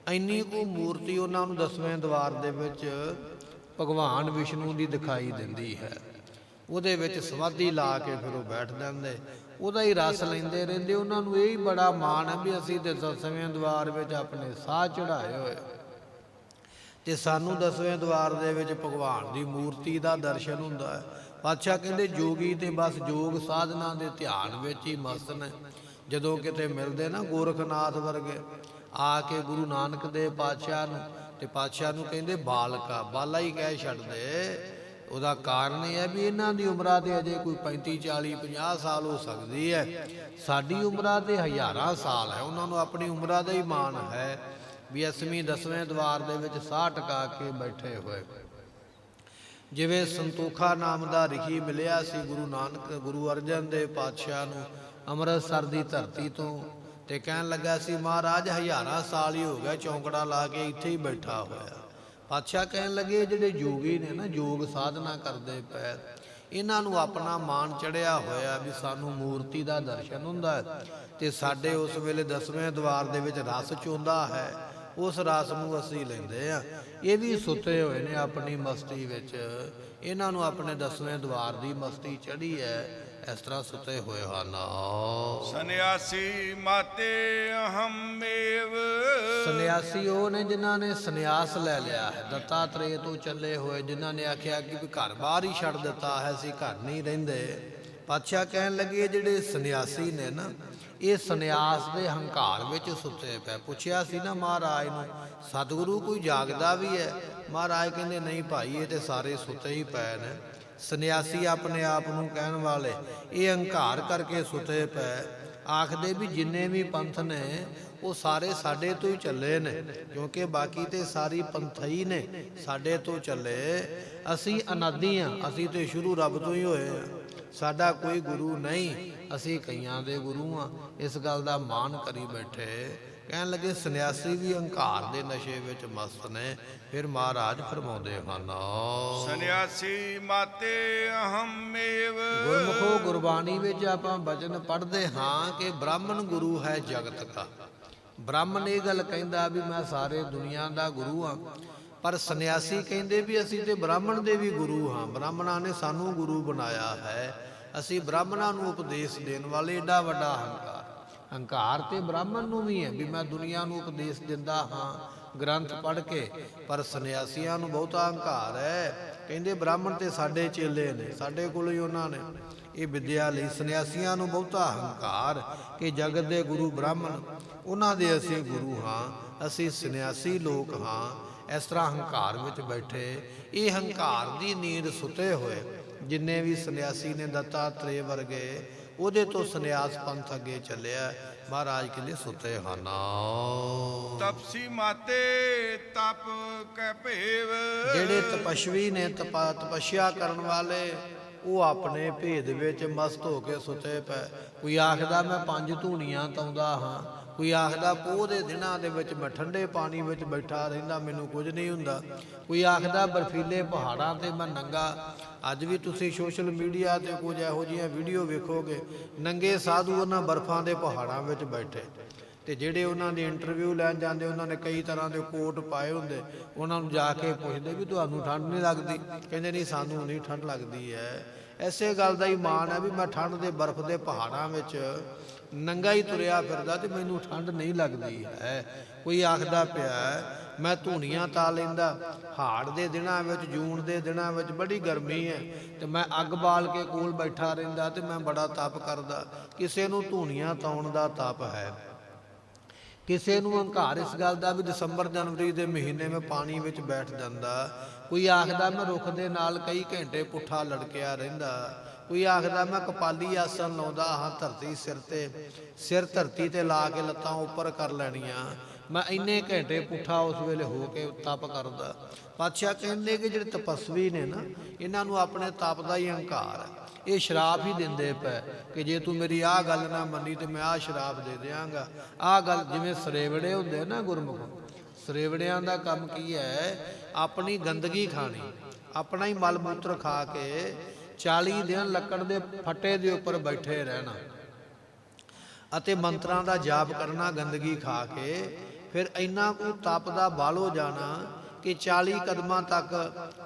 ਇੰਨੀ ਕੁ ਮੂਰਤੀ ਉਹਨਾਂ ਨੂੰ 10ਵੇਂ ਦਵਾਰ ਦੇ ਵਿੱਚ ਭਗਵਾਨ ਵਿਸ਼ਨੂੰ ਦੀ ਦਿਖਾਈ ਦਿੰਦੀ ਹੈ। ਉਹਦੇ ਵਿੱਚ ਸਮਾਧੀ ਲਾ ਕੇ ਫਿਰ ਉਹ ਬੈਠ ਜਾਂਦੇ, ਉਹਦਾ ਹੀ ਰਸ ਲੈਂਦੇ ਰਹਿੰਦੇ। ਉਹਨਾਂ ਨੂੰ ਇਹ ਹੀ ਬੜਾ ਮਾਣ ਹੈ ਵੀ ਅਸੀਂ ਤੇ 10ਵੇਂ ਦਵਾਰ ਵਿੱਚ ਆਪਣੇ ਸਾਹ ਚੜ੍ਹਾਏ ਹੋਏ, ਤੇ ਸਾਨੂੰ 10ਵੇਂ ਦਵਾਰ ਦੇ ਵਿੱਚ ਭਗਵਾਨ ਦੀ ਮੂਰਤੀ ਦਾ ਦਰਸ਼ਨ ਹੁੰਦਾ ਹੈ। ਪਾਤਸ਼ਾਹ ਕਹਿੰਦੇ ਜੋਗੀ ਤੇ ਬਸ ਯੋਗ ਸਾਧਨਾ ਦੇ ਧਿਆਨ ਵਿੱਚ ਹੀ ਮਸਤ ਨੇ। ਜਦੋਂ ਕਿਤੇ ਮਿਲਦੇ ਨਾ ਗੋਰਖਨਾਥ ਵਰਗੇ ਆ ਕੇ ਗੁਰੂ ਨਾਨਕ ਦੇਵ ਪਾਤਸ਼ਾਹ ਨੂੰ, ਤੇ ਪਾਤਸ਼ਾਹ ਨੂੰ ਕਹਿੰਦੇ ਬਾਲਕਾ, ਬਾਲਾ ਹੀ ਕਹਿ ਛੱਡਦੇ। ਉਹਦਾ ਕਾਰਨ ਇਹ ਹੈ ਵੀ ਇਹਨਾਂ ਦੀ ਉਮਰਾਂ ਤੇ ਅਜੇ ਕੋਈ 35 40 50 ਸਾਲ ਹੋ ਸਕਦੀ ਹੈ, ਸਾਡੀ ਉਮਰਾਂ ਤੇ ਹਜ਼ਾਰਾਂ ਸਾਲ ਹੈ। ਉਹਨਾਂ ਨੂੰ ਆਪਣੀ ਉਮਰਾਂ ਦਾ ਹੀ ਮਾਣ ਹੈ ਵੀ ਅਸੀਂ 10ਵੇਂ ਦਵਾਰ ਦੇ ਵਿੱਚ ਸਾਹ ਟਿਕਾ ਕੇ ਬੈਠੇ ਹੋਏ। ਜਿਵੇਂ ਸੰਤੋਖਾ ਨਾਮ ਦਾ ਰਿਸ਼ੀ ਮਿਲਿਆ ਸੀ ਗੁਰੂ ਅਰਜਨ ਦੇਵ ਪਾਤਸ਼ਾਹ ਨੂੰ ਅੰਮ੍ਰਿਤਸਰ ਦੀ ਧਰਤੀ ਤੋਂ, ਤੇ ਕਹਿਣ ਲੱਗਾ ਸੀ ਮਹਾਰਾਜ ਹਜ਼ਾਰਾਂ ਸਾਲ ਹੀ ਹੋ ਗਿਆ ਚੌਂਕੜਾ ਲਾ ਕੇ ਇੱਥੇ ਹੀ ਬੈਠਾ ਹੋਇਆ। ਪਾਤਸ਼ਾਹ ਕਹਿਣ ਲੱਗੇ ਜਿਹੜੇ ਯੋਗੀ ਨੇ ਨਾ, ਯੋਗ ਸਾਧਨਾ ਕਰਦੇ ਪਏ, ਇਹਨਾਂ ਨੂੰ ਆਪਣਾ ਮਾਣ ਚੜਿਆ ਹੋਇਆ ਵੀ ਸਾਨੂੰ ਮੂਰਤੀ ਦਾ ਦਰਸ਼ਨ ਹੁੰਦਾ ਹੈ, ਤੇ ਸਾਡੇ ਉਸ ਵੇਲੇ 10ਵੇਂ ਦਵਾਰ ਦੇ ਵਿੱਚ ਰਸ ਚੋਂਦਾ ਹੈ, ਉਸ ਰਸ ਨੂੰ ਅਸੀਂ ਲੈਂਦੇ ਆ। ਇਹ ਵੀ ਸੁੱਤੇ ਹੋਏ ਨੇ ਆਪਣੀ ਮਸਤੀ ਵਿੱਚ, ਇਹਨਾਂ ਨੂੰ ਆਪਣੇ 10ਵੇਂ ਦਵਾਰ ਦੀ ਮਸਤੀ ਚੜ੍ਹੀ ਹੈ। ਇਸ ਤਰ੍ਹਾਂ ਸੁੱਤੇ ਹੋਏ ਹਨ। ਸੰਨਿਆਸੀ ਮਾਤੇ ਅਹਮੇਵ। ਸੰਨਿਆਸੀ ਉਹ ਨੇ ਜਿਨ੍ਹਾਂ ਨੇ ਸੰਨਿਆਸ ਲੈ ਲਿਆ ਹੈ, ਦੱਤਾਤਰੇय ਤੋਂ ਚੱਲੇ ਹੋਏ, ਜਿਨ੍ਹਾਂ ਨੇ ਆਖਿਆ ਕਿ ਵੀ ਘਰ ਬਾਹਰ ਹੀ ਛੱਡ ਦਿੱਤਾ ਹੈ, ਅਸੀਂ ਘਰ ਨਹੀਂ ਰਹਿੰਦੇ। ਪਾਤਸ਼ਾਹ ਕਹਿਣ ਲੱਗੇ ਜਿਹੜੇ ਸੰਨਿਆਸੀ ਨੇ ਨਾ, ਇਹ ਸੰਨਿਆਸ ਦੇ ਹੰਕਾਰ ਵਿੱਚ ਸੁੱਤੇ ਪਏ। ਪੁੱਛਿਆ ਸੀ ਨਾ ਮਹਾਰਾਜ ਨੂੰ, ਸਤਿਗੁਰੂ ਕੋਈ ਜਾਗਦਾ ਵੀ ਹੈ? ਮਹਾਰਾਜ ਕਹਿੰਦੇ ਨਹੀਂ ਭਾਈ, ਇਹ ਤੇ ਸਾਰੇ ਸੁੱਤੇ ਹੀ ਪਏ ਨੇ। ਸੰਨਿਆਸੀ ਆਪਣੇ ਆਪ ਨੂੰ ਕਹਿਣ ਵਾਲੇ ਇਹ ਹੰਕਾਰ ਕਰਕੇ ਸੁੱਤੇ ਪਏ। ਆਖਦੇ ਵੀ ਜਿੰਨੇ ਵੀ ਪੰਥ ਨੇ ਉਹ ਸਾਰੇ ਸਾਡੇ ਤੋਂ ਹੀ ਚੱਲੇ ਨੇ, ਕਿਉਂਕਿ ਬਾਕੀ ਤੇ ਸਾਰੀ ਪੰਥਈ ਨੇ ਸਾਡੇ ਤੋਂ ਚੱਲੇ। ਅਸੀਂ ਅਨਾਦੀ ਹਾਂ, ਅਸੀਂ ਤੇ ਸ਼ੁਰੂ ਰੱਬ ਤੋਂ ਹੀ ਹੋਏ ਹਾਂ, ਸਾਡਾ ਕੋਈ ਗੁਰੂ ਨਹੀਂ, ਅਸੀਂ ਕਈਆਂ ਦੇ ਗੁਰੂ ਹਾਂ। ਇਸ ਗੱਲ ਦਾ ਮਾਣ ਕਰੀ ਬੈਠੇ। ਕਹਿਣ ਲੱਗੇ ਸੰਨਿਆਸੀ ਵੀ ਹੰਕਾਰ ਦੇ ਨਸ਼ੇ ਵਿੱਚ ਮਸਤ ਨੇ। ਫਿਰ ਮਹਾਰਾਜ ਫਰਮਾਉਂਦੇ ਹਨ ਸੰਨਿਆਸੀ ਮਾਤੇ ਅਹਮੇਵ। ਗੁਰਮੁਖੋ ਗੁਰਬਾਣੀ ਵਿੱਚ ਆਪਾਂ ਬਚਨ ਪੜ੍ਹਦੇ ਹਾਂ ਕਿ ਬ੍ਰਾਹਮਣ ਗੁਰੂ ਹੈ ਜਗਤ ਦਾ। ਬ੍ਰਾਹਮਣ ਇਹ ਗੱਲ ਕਹਿੰਦਾ ਵੀ ਮੈਂ ਸਾਰੇ ਦੁਨੀਆ ਦਾ ਗੁਰੂ ਹਾਂ, ਪਰ ਸੰਨਿਆਸੀ ਕਹਿੰਦੇ ਵੀ ਅਸੀਂ ਤੇ ਬ੍ਰਾਹਮਣ ਦੇ ਵੀ ਗੁਰੂ ਹਾਂ, ਬ੍ਰਾਹਮਣਾਂ ਨੇ ਸਾਨੂੰ ਗੁਰੂ ਬਣਾਇਆ ਹੈ, ਅਸੀਂ ਬ੍ਰਾਹਮਣਾਂ ਨੂੰ ਉਪਦੇਸ਼ ਦੇਣ ਵਾਲੇ। ਏਡਾ ਵੱਡਾ ਹੰਕਾਰ, ਹੰਕਾਰ ਤੇ ਬ੍ਰਾਹਮਣ ਨੂੰ ਵੀ ਹੈ ਵੀ ਮੈਂ ਦੁਨੀਆ ਨੂੰ ਉਪਦੇਸ਼ ਦਿੰਦਾ ਹਾਂ ਗ੍ਰੰਥ ਪੜ੍ਹ ਕੇ, ਪਰ ਸੰਨਿਆਸੀਆਂ ਨੂੰ ਬਹੁਤਾ ਹੰਕਾਰ ਹੈ। ਕਹਿੰਦੇ ਬ੍ਰਾਹਮਣ ਤੇ ਸਾਡੇ ਚੇਲੇ ਨੇ, ਸਾਡੇ ਕੋਲ ਹੀ ਉਹਨਾਂ ਨੇ ਇਹ ਵਿਦਿਆ ਲਈ। ਸੰਨਿਆਸੀਆਂ ਨੂੰ ਬਹੁਤਾ ਹੰਕਾਰ ਕਿ ਜਗਤ ਦੇ ਗੁਰੂ ਬ੍ਰਾਹਮਣ, ਉਹਨਾਂ ਦੇ ਅਸੀਂ ਗੁਰੂ ਹਾਂ, ਅਸੀਂ ਸੰਨਿਆਸੀ ਲੋਕ ਹਾਂ। ਇਸ ਤਰ੍ਹਾਂ ਹੰਕਾਰ ਵਿੱਚ ਬੈਠੇ, ਇਹ ਹੰਕਾਰ ਦੀ ਨੀਂਦ ਸੁੱਤੇ ਹੋਏ ਜਿੰਨੇ ਵੀ ਸੰਨਿਆਸੀ ਨੇ, ਦੱਤਾਤਰੇय ਵਰਗੇ, ਉਹਦੇ ਤੋਂ ਸੰਨਿਆਸ ਪੰਥ ਅੱਗੇ ਚੱਲਿਆ। ਮਹਾਰਾਜ ਕਹਿੰਦੇ ਸੁਤੇ ਹਨ। ਤਪਸੀ ਮਾਤੇ ਤਪ ਕੈ ਭੇਵ। ਜਿਹੜੇ ਤਪਸ਼ਵੀ ਨੇ, ਤਪੱਸਿਆ ਕਰਨ ਵਾਲੇ, ਉਹ ਆਪਣੇ ਭੇਦ ਵਿੱਚ ਮਸਤ ਹੋ ਕੇ ਸੁੱਤੇ ਪਏ। ਕੋਈ ਆਖਦਾ ਮੈਂ 5 ਧੂਣੀਆਂ ਤਾਉਂਦਾ ਹਾਂ, ਕੋਈ ਆਖਦਾ ਪੋਹ ਦੇ ਦਿਨਾਂ ਦੇ ਵਿੱਚ ਮੈਂ ਠੰਡੇ ਪਾਣੀ ਵਿੱਚ ਬੈਠਾ ਰਹਿੰਦਾ, ਮੈਨੂੰ ਕੁਝ ਨਹੀਂ ਹੁੰਦਾ। ਕੋਈ ਆਖਦਾ ਬਰਫੀਲੇ ਪਹਾੜਾਂ ਤੇ ਮੈਂ ਨੰਗਾ। ਅੱਜ ਵੀ ਤੁਸੀਂ ਸੋਸ਼ਲ ਮੀਡੀਆ ਤੇ ਕੁਝ ਇਹੋ ਜਿਹੀਆਂ ਵੀਡੀਓ ਵੇਖੋਗੇ, ਨੰਗੇ ਸਾਧੂ ਉਹਨਾਂ ਬਰਫਾਂ ਦੇ ਪਹਾੜਾਂ ਵਿੱਚ ਬੈਠੇ, ਤੇ ਜਿਹੜੇ ਉਹਨਾਂ ਦੇ ਇੰਟਰਵਿਊ ਲੈਣ ਜਾਂਦੇ, ਉਹਨਾਂ ਨੇ ਕਈ ਤਰ੍ਹਾਂ ਦੇ ਕੋਟ ਪਾਏ ਹੁੰਦੇ। ਉਹਨਾਂ ਨੂੰ ਜਾ ਕੇ ਪੁੱਛਦੇ ਵੀ ਤੁਹਾਨੂੰ ਠੰਡ ਨਹੀਂ ਲੱਗਦੀ? ਕਹਿੰਦੇ ਨਹੀਂ, ਸਾਨੂੰ ਨਹੀਂ ਠੰਡ ਲੱਗਦੀ ਹੈ। ਐਸੇ ਗੱਲ ਦਾ ਹੀ ਮਾਣ ਹੈ ਵੀ ਮੈਂ ਠੰਡ ਦੇ ਬਰਫ਼ ਦੇ ਪਹਾੜਾਂ ਵਿੱਚ ਨੰਗਾ ਹੀ ਤੁਰਿਆ ਫਿਰਦਾ ਤੇ ਮੈਨੂੰ ਠੰਡ ਨਹੀਂ ਲੱਗਦੀ ਹੈ। ਕੋਈ ਆਖਦਾ ਪਿਆ ਮੈਂ ਧੂਣੀਆਂ ਤਾ ਲੈਂਦਾ, ਹਾੜ ਦੇ ਦਿਨਾਂ ਵਿੱਚ, ਜੂਨ ਦੇ ਦਿਨਾਂ ਵਿੱਚ ਬੜੀ ਗਰਮੀ ਹੈ ਤੇ ਮੈਂ ਅੱਗ ਬਾਲ ਕੇ ਕੋਲ ਬੈਠਾ ਰਹਿੰਦਾ ਤੇ ਮੈਂ ਬੜਾ ਤਪ ਕਰਦਾ। ਕਿਸੇ ਨੂੰ ਧੂਣੀਆਂ ਤਾਉਣ ਦਾ ਤਪ ਹੈ, ਕਿਸੇ ਨੂੰ ਹੰਕਾਰ ਇਸ ਗੱਲ ਦਾ ਵੀ ਦਸੰਬਰ ਜਨਵਰੀ ਦੇ ਮਹੀਨੇ ਮੈਂ ਪਾਣੀ ਵਿੱਚ ਬੈਠ ਜਾਂਦਾ। ਕੋਈ ਆਖਦਾ ਮੈਂ ਰੁੱਖ ਦੇ ਨਾਲ ਕਈ ਘੰਟੇ ਪੁੱਠਾ ਲੜਕਿਆ ਰਹਿੰਦਾ। ਕੋਈ ਆਖਦਾ ਮੈਂ ਕਪਾਲੀ ਆਸਣ ਲਾਉਂਦਾ ਹਾਂ, ਧਰਤੀ ਸਿਰ ਧਰਤੀ ਤੇ ਲਾ ਕੇ ਲੱਤਾਂ ਉੱਪਰ ਕਰ ਲੈਣੀਆਂ, ਮੈਂ ਇੰਨੇ ਘੰਟੇ ਪੁੱਠਾ ਉਸ ਵੇਲੇ ਹੋ ਕੇ ਤਪ ਕਰਦਾ। ਪਾਤਸ਼ਾਹ ਕਹਿੰਦੇ ਕਿ ਜਿਹੜੇ ਤਪਸਵੀ ਨੇ ਨਾ, ਇਹਨਾਂ ਨੂੰ ਆਪਣੇ ਤਪ ਦਾ ਹੀ ਹੰਕਾਰ ਹੈ। ਇਹ ਸ਼ਰਾਪ ਹੀ ਦਿੰਦੇ ਪਏ ਕਿ ਜੇ ਤੂੰ ਮੇਰੀ ਆਹ ਗੱਲ ਨਾ ਮੰਨੀ ਤੇ ਮੈਂ ਆਹ ਸ਼ਰਾਪ ਦੇ ਦਿਆਂਗਾ। ਆਹ ਗੱਲ ਜਿਵੇਂ ਸਰੇਵੜੇ ਹੁੰਦੇ ਨਾ ਗੁਰਮੁਖ, ਸਰੇਵੜਿਆਂ ਦਾ ਕੰਮ ਕੀ ਹੈ? ਆਪਣੀ ਗੰਦਗੀ ਖਾਣੀ, ਆਪਣਾ ਹੀ ਮਲ ਮੂਤਰ ਖਾ ਕੇ 40 ਦਿਨ ਲੱਕੜ ਦੇ ਫੱਟੇ ਦੇ ਉੱਪਰ ਬੈਠੇ ਰਹਿਣਾ ਅਤੇ ਮੰਤਰਾਂ ਦਾ ਜਾਪ ਕਰਨਾ ਗੰਦਗੀ ਖਾ ਕੇ। ਫਿਰ ਇੰਨਾ ਕੁ ਤਪ ਦਾ ਬਾਲੋ ਜਾਣਾ ਕਿ 40 ਕਦਮਾਂ ਤੱਕ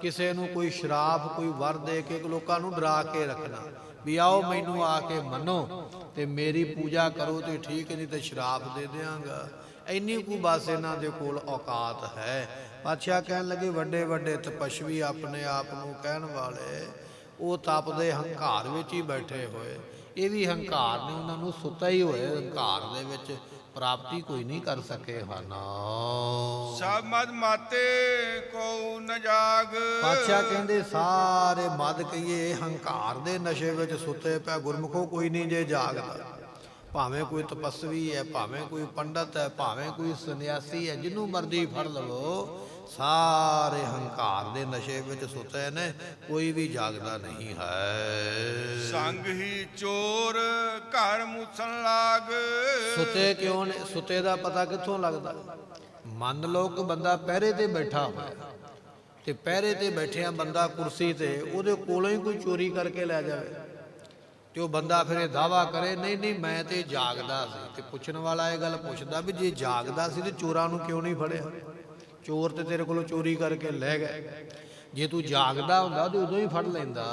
ਕਿਸੇ ਨੂੰ ਕੋਈ ਸ਼ਰਾਪ, ਕੋਈ ਵਰ ਦੇ ਕੇ ਲੋਕਾਂ ਨੂੰ ਡਰਾ ਕੇ ਰੱਖਣਾ ਵੀ ਆਓ ਮੈਨੂੰ ਆ ਕੇ ਮੰਨੋ ਤੇ ਮੇਰੀ ਪੂਜਾ ਕਰੋ ਤੇ ਠੀਕ, ਨਹੀਂ ਤੇ ਸ਼ਰਾਪ ਦੇ ਦਿਆਂਗਾ। ਇੰਨੀ ਕੁ ਬਸ ਇਹਨਾਂ ਦੇ ਕੋਲ ਔਕਾਤ ਹੈ। ਪਾਤਸ਼ਾਹ ਕਹਿਣ ਲੱਗੇ ਵੱਡੇ ਵੱਡੇ ਤਪਸ਼ਵੀ ਆਪਣੇ ਆਪ ਨੂੰ ਕਹਿਣ ਵਾਲੇ, ਉਹ ਤਪ ਦੇ ਹੰਕਾਰ ਵਿੱਚ ਹੀ ਬੈਠੇ ਹੋਏ। ਇਹ ਵੀ ਹੰਕਾਰ ਨੇ ਉਹਨਾਂ ਨੂੰ ਸੁੱਤਾ ਹੀ ਹੋਏ, ਹੰਕਾਰ ਦੇ ਵਿੱਚ ਪ੍ਰਾਪਤੀ ਕੋਈ ਨਹੀਂ ਕਰ ਸਕੇ ਹਨ। ਸਭ ਮਦ ਮਾਤੇ ਕੋ ਨ ਜਾਗ। ਪਾਤਸ਼ਾਹ ਕਹਿੰਦੇ ਸਾਰੇ ਮਦ ਕਹੀਏ ਹੰਕਾਰ ਦੇ ਨਸ਼ੇ ਵਿੱਚ ਸੁੱਤੇ ਪਿਆ ਗੁਰਮੁਖੋ ਕੋਈ ਨਹੀਂ ਜੇ ਜਾਗਦਾ। ਭਾਵੇਂ ਕੋਈ ਤਪਸਵੀ ਹੈ, ਭਾਵੇਂ ਕੋਈ ਪੰਡਤ ਹੈ, ਭਾਵੇਂ ਕੋਈ ਸੰਨਿਆਸੀ ਹੈ, ਜਿਹਨੂੰ ਮਰਜ਼ੀ ਫੜ ਲਵੋ, ਸਾਰੇ ਹੰਕਾਰ ਦੇ ਨਸ਼ੇ ਵਿੱਚ ਸੁੱਤੇ ਨੇ, ਕੋਈ ਵੀ ਜਾਗਦਾ ਨਹੀਂ ਹੈ। ਸੰਗ ਹੀ ਚੋਰ ਘਰ ਮੂਸਣ ਲਾਗ। ਸੁੱਤੇ ਕਿਉਂ ਨੇ? ਸੁੱਤੇ ਦਾ ਪਤਾ ਕਿੱਥੋਂ ਲੱਗਦਾ? ਮੰਨ ਲਓ ਕਿ ਬੰਦਾ ਪਹਿਰੇ ਤੇ ਬੈਠਾ ਹੋਇਆ ਤੇ ਪਹਿਰੇ ਤੇ ਬੈਠਿਆ ਬੰਦਾ ਕੁਰਸੀ ਤੇ, ਉਹਦੇ ਕੋਲੋਂ ਹੀ ਕੋਈ ਚੋਰੀ ਕਰਕੇ ਲੈ ਜਾਵੇ ਤੇ ਉਹ ਬੰਦਾ ਫਿਰ ਇਹ ਦਾਵਾ ਕਰੇ ਨਹੀਂ ਨਹੀਂ ਮੈਂ ਤੇ ਜਾਗਦਾ ਸੀ। ਤੇ ਪੁੱਛਣ ਵਾਲਾ ਇਹ ਗੱਲ ਪੁੱਛਦਾ ਵੀ ਜੇ ਜਾਗਦਾ ਸੀ ਤੇ ਚੋਰਾਂ ਨੂੰ ਕਿਉਂ ਨਹੀਂ ਫੜਿਆ? ਚੋਰ ਤੇ ਤੇਰੇ ਕੋਲੋਂ ਚੋਰੀ ਕਰਕੇ ਲੈ ਗਏ। ਜੇ ਤੂੰ ਜਾਗਦਾ ਹੁੰਦਾ ਤੇ ਉਦੋਂ ਹੀ ਫੜ ਲੈਂਦਾ।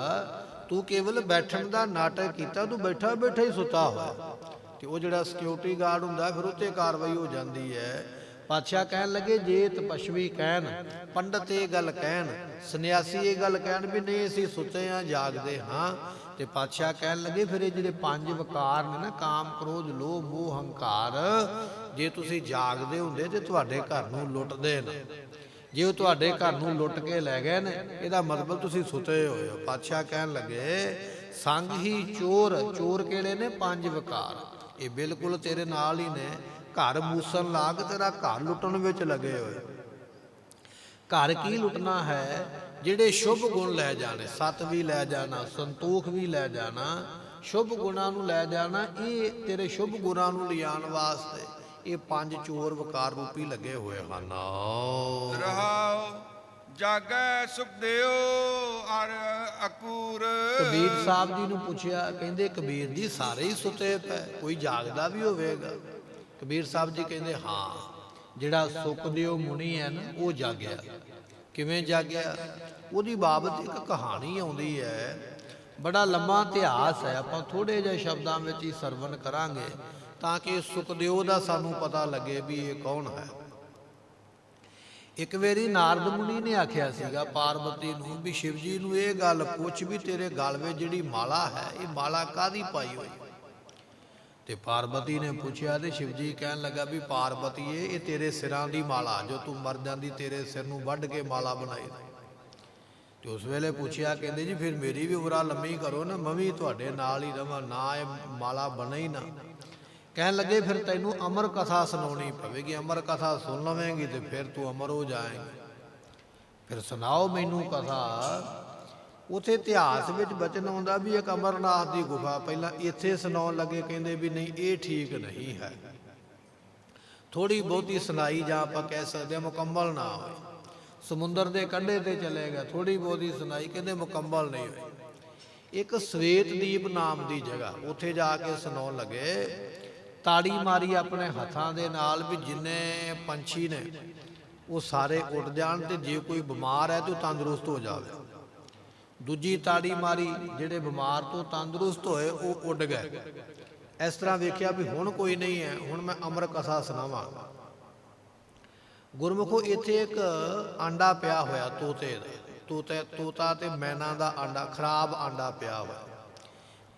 ਤੂੰ ਕੇਵਲ ਬੈਠਣ ਦਾ ਨਾਟਕ ਕੀਤਾ, ਤੂੰ ਬੈਠਾ ਬੈਠਾ ਹੀ ਸੁੱਤਾ ਹੋਇਆ ਤੇ ਉਹ ਜਿਹੜਾ ਸਿਕਿਉਰਿਟੀ ਗਾਰਡ ਹੁੰਦਾ ਫਿਰ ਉੱਤੇ ਕਾਰਵਾਈ ਹੋ ਜਾਂਦੀ ਹੈ। ਪਾਤਸ਼ਾਹ ਕਹਿਣ ਲੱਗੇ ਜੇ ਤਪਸ਼ਵੀ ਕਹਿਣ, ਪੰਡਤ ਇਹ ਗੱਲ ਕਹਿਣ, ਸੰਨਿਆਸੀ ਇਹ ਗੱਲ ਕਹਿਣ ਵੀ ਨਹੀਂ ਅਸੀਂ ਸੁੱਤੇ ਹਾਂ, ਜਾਗਦੇ ਹਾਂ, ਤੇ ਪਾਤਸ਼ਾਹ ਕਹਿਣ ਲੱਗੇ ਫਿਰ ਇਹ ਜਿਹੜੇ 5 ਵਿਕਾਰ ਨੇ ਨਾ, ਕਾਮ ਕ੍ਰੋਧ ਲੋਭ ਮੋਹ ਹੰਕਾਰ, ਜੇ ਤੁਸੀਂ ਜਾਗਦੇ ਹੁੰਦੇ ਤੇ ਤੁਹਾਡੇ ਘਰ ਨੂੰ ਲੁੱਟਦੇ ਨੇ। ਜੇ ਉਹ ਤੁਹਾਡੇ ਘਰ ਨੂੰ ਲੁੱਟ ਕੇ ਲੈ ਗਏ ਨੇ, ਇਹਦਾ ਮਤਲਬ ਤੁਸੀਂ ਸੁੱਤੇ ਹੋਏ ਹੋ। ਪਾਤਸ਼ਾਹ ਕਹਿਣ ਲੱਗੇ ਸੰਗ ਹੀ ਚੋਰ। ਚੋਰ ਕਿਹੜੇ ਨੇ? 5 ਵਿਕਾਰ। ਇਹ ਬਿਲਕੁਲ ਤੇਰੇ ਨਾਲ ਹੀ ਨੇ। ਘਰ ਮੂਸਣ ਲਾਗ, ਤੇਰਾ ਘਰ ਲੁੱਟਣ ਵਿੱਚ ਲੱਗੇ ਹੋਏ। ਘਰ ਕੀ ਲੁੱਟਣਾ ਹੈ? ਜਿਹੜੇ ਸ਼ੁਭ ਗੁਣ ਲੈ ਜਾਣੇ, ਸਤ ਵੀ ਲੈ ਜਾਣਾ, ਸੰਤੋਖ ਵੀ ਲੈ ਜਾਣਾ, ਸ਼ੁਭ ਗੁਣਾਂ ਨੂੰ ਲੈ ਜਾਣਾ, ਇਹ ਤੇਰੇ ਸ਼ੁਭ ਗੁਣਾਂ ਨੂੰ ਲਿਆਉਣ ਵਾਸਤੇ ਇਹ 5 ਚੋਰ ਵਿਕਾਰ ਰੂਪੀ ਲੱਗੇ ਹੋਏ ਹਨ। ਰਹਾਉ ਜਾਗੈ ਸੁਖ ਦਿਓ ਅਰ ਅਕੂਰ। ਕਬੀਰ ਸਾਹਿਬ ਜੀ ਨੂੰ ਪੁੱਛਿਆ, ਕਹਿੰਦੇ ਕਬੀਰ ਜੀ ਸਾਰੇ ਹੀ ਸੁੱਤੇ ਪਏ, ਕੋਈ ਜਾਗਦਾ ਵੀ ਹੋਵੇਗਾ? ਕਬੀਰ ਸਾਹਿਬ ਜੀ ਕਹਿੰਦੇ ਹਾਂ, ਜਿਹੜਾ ਸੁਖਦੇਵ ਮੁਨੀ ਹੈ ਨਾ ਉਹ ਜਾਗਿਆ। ਕਿਵੇਂ ਜਾਗਿਆ? ਉਹਦੀ ਬਾਬਤ ਇੱਕ ਕਹਾਣੀ ਆਉਂਦੀ ਹੈ, ਬੜਾ ਲੰਮਾ ਇਤਿਹਾਸ ਹੈ, ਆਪਾਂ ਥੋੜੇ ਜਿਹੇ ਸ਼ਬਦਾਂ ਵਿੱਚ ਹੀ ਸਰਵਣ ਕਰਾਂਗੇ ਤਾਂ ਕਿ ਸੁਖਦੇਵ ਦਾ ਸਾਨੂੰ ਪਤਾ ਲੱਗੇ ਵੀ ਇਹ ਕੌਣ ਹੈ। ਇੱਕ ਵਾਰੀ ਨਾਰਦ ਮੁਨੀ ਨੇ ਆਖਿਆ ਸੀਗਾ ਪਾਰਵਤੀ ਨੂੰ ਵੀ ਸ਼ਿਵ ਜੀ ਨੂੰ ਇਹ ਗੱਲ ਪੁੱਛ ਵੀ ਤੇਰੇ ਗਲ ਵਿੱਚ ਜਿਹੜੀ ਮਾਲਾ ਹੈ ਇਹ ਮਾਲਾ ਕਾਹਦੀ ਪਾਈ ਹੋਈ? ਤੇ ਪਾਰਵਤੀ ਨੇ ਪੁੱਛਿਆ ਤੇ ਸ਼ਿਵ ਜੀ ਕਹਿਣ ਲੱਗਾ ਵੀ ਪਾਰਵਤੀਏ ਇਹ ਤੇਰੇ ਸਿਰਾਂ ਦੀ ਮਾਲਾ, ਜੋ ਤੂੰ ਮਰ ਜਾਂਦੀ ਤੇਰੇ ਸਿਰ ਨੂੰ ਵੱਢ ਕੇ ਮਾਲਾ ਬਣਾਈ। ਤੇ ਉਸ ਵੇਲੇ ਪੁੱਛਿਆ, ਕਹਿੰਦੇ ਜੀ ਫਿਰ ਮੇਰੀ ਵੀ ਉਮਰਾਂ ਲੰਮੀ ਕਰੋ ਨਾ, ਮੈਂ ਵੀ ਤੁਹਾਡੇ ਨਾਲ ਹੀ ਰਵਾਂ, ਨਾ ਇਹ ਮਾਲਾ ਬਣੇ ਹੀ ਨਾ। ਕਹਿਣ ਲੱਗੇ ਫਿਰ ਤੈਨੂੰ ਅਮਰ ਕਥਾ ਸੁਣਾਉਣੀ ਪਵੇਗੀ, ਅਮਰ ਕਥਾ ਸੁਣ ਲਵੇਂਗੀ ਤੇ ਫਿਰ ਤੂੰ ਅਮਰ ਹੋ ਜਾਏਂਗੀ। ਫਿਰ ਸੁਣਾਓ ਮੈਨੂੰ ਕਥਾ। ਉਥੇ ਇਤਿਹਾਸ ਵਿੱਚ ਬਚਨ ਆਉਂਦਾ ਵੀ ਇੱਕ ਅਮਰਨਾਥ ਦੀ ਗੁਫਾ, ਪਹਿਲਾਂ ਇੱਥੇ ਸੁਣਾਉਣ ਲੱਗੇ, ਕਹਿੰਦੇ ਵੀ ਨਹੀਂ ਇਹ ਠੀਕ ਨਹੀਂ ਹੈ, ਥੋੜੀ ਬਹੁਤੀ ਸੁਣਾਈ ਜਾਂ ਆਪਾਂ ਕਹਿ ਸਕਦੇ ਹਾਂ ਮੁਕੰਮਲ ਨਾ ਹੋਏ। ਸਮੁੰਦਰ ਦੇ ਕੰਢੇ ਤੇ ਚਲੇ ਗਿਆ, ਥੋੜੀ ਬਹੁਤੀ ਸੁਣਾਈ, ਕਹਿੰਦੇ ਮੁਕੰਮਲ ਨਹੀਂ ਹੋਈ। ਇੱਕ ਸਵੇਤਦੀਪ ਨਾਮ ਦੀ ਜਗ੍ਹਾ, ਉੱਥੇ ਜਾ ਕੇ ਸੁਣਾਉਣ ਲੱਗੇ, ਤਾੜੀ ਮਾਰੀ ਆਪਣੇ ਹੱਥਾਂ ਦੇ ਨਾਲ ਵੀ ਜਿੰਨੇ ਪੰਛੀ ਨੇ ਉਹ ਸਾਰੇ ਉੱਡ ਜਾਣ, ਤੇ ਜੇ ਕੋਈ ਬਿਮਾਰ ਹੈ ਤੇ ਉਹ ਤੰਦਰੁਸਤ ਹੋ ਜਾਵੇ। ਦੂਜੀ ਤਾੜੀ ਮਾਰੀ, ਜਿਹੜੇ ਬਿਮਾਰ ਤੋਂ ਤੰਦਰੁਸਤ ਹੋਏ ਉਹ ਉੱਡ ਗਏ। ਇਸ ਤਰ੍ਹਾਂ ਵੇਖਿਆ ਵੀ ਹੁਣ ਕੋਈ ਨਹੀਂ ਹੈ, ਹੁਣ ਮੈਂ ਅਮਰ ਕਥਾ ਸੁਣਾਵਾਂਗਾ। ਗੁਰਮੁਖੋ ਇੱਥੇ ਇੱਕ ਆਂਡਾ ਪਿਆ ਹੋਇਆ ਤੋਤੇ ਦਾ, ਤੋਤਾ ਤੇ ਮੈਨਾ ਦਾ ਆਂਡਾ, ਖਰਾਬ ਆਂਡਾ ਪਿਆ ਹੋਇਆ।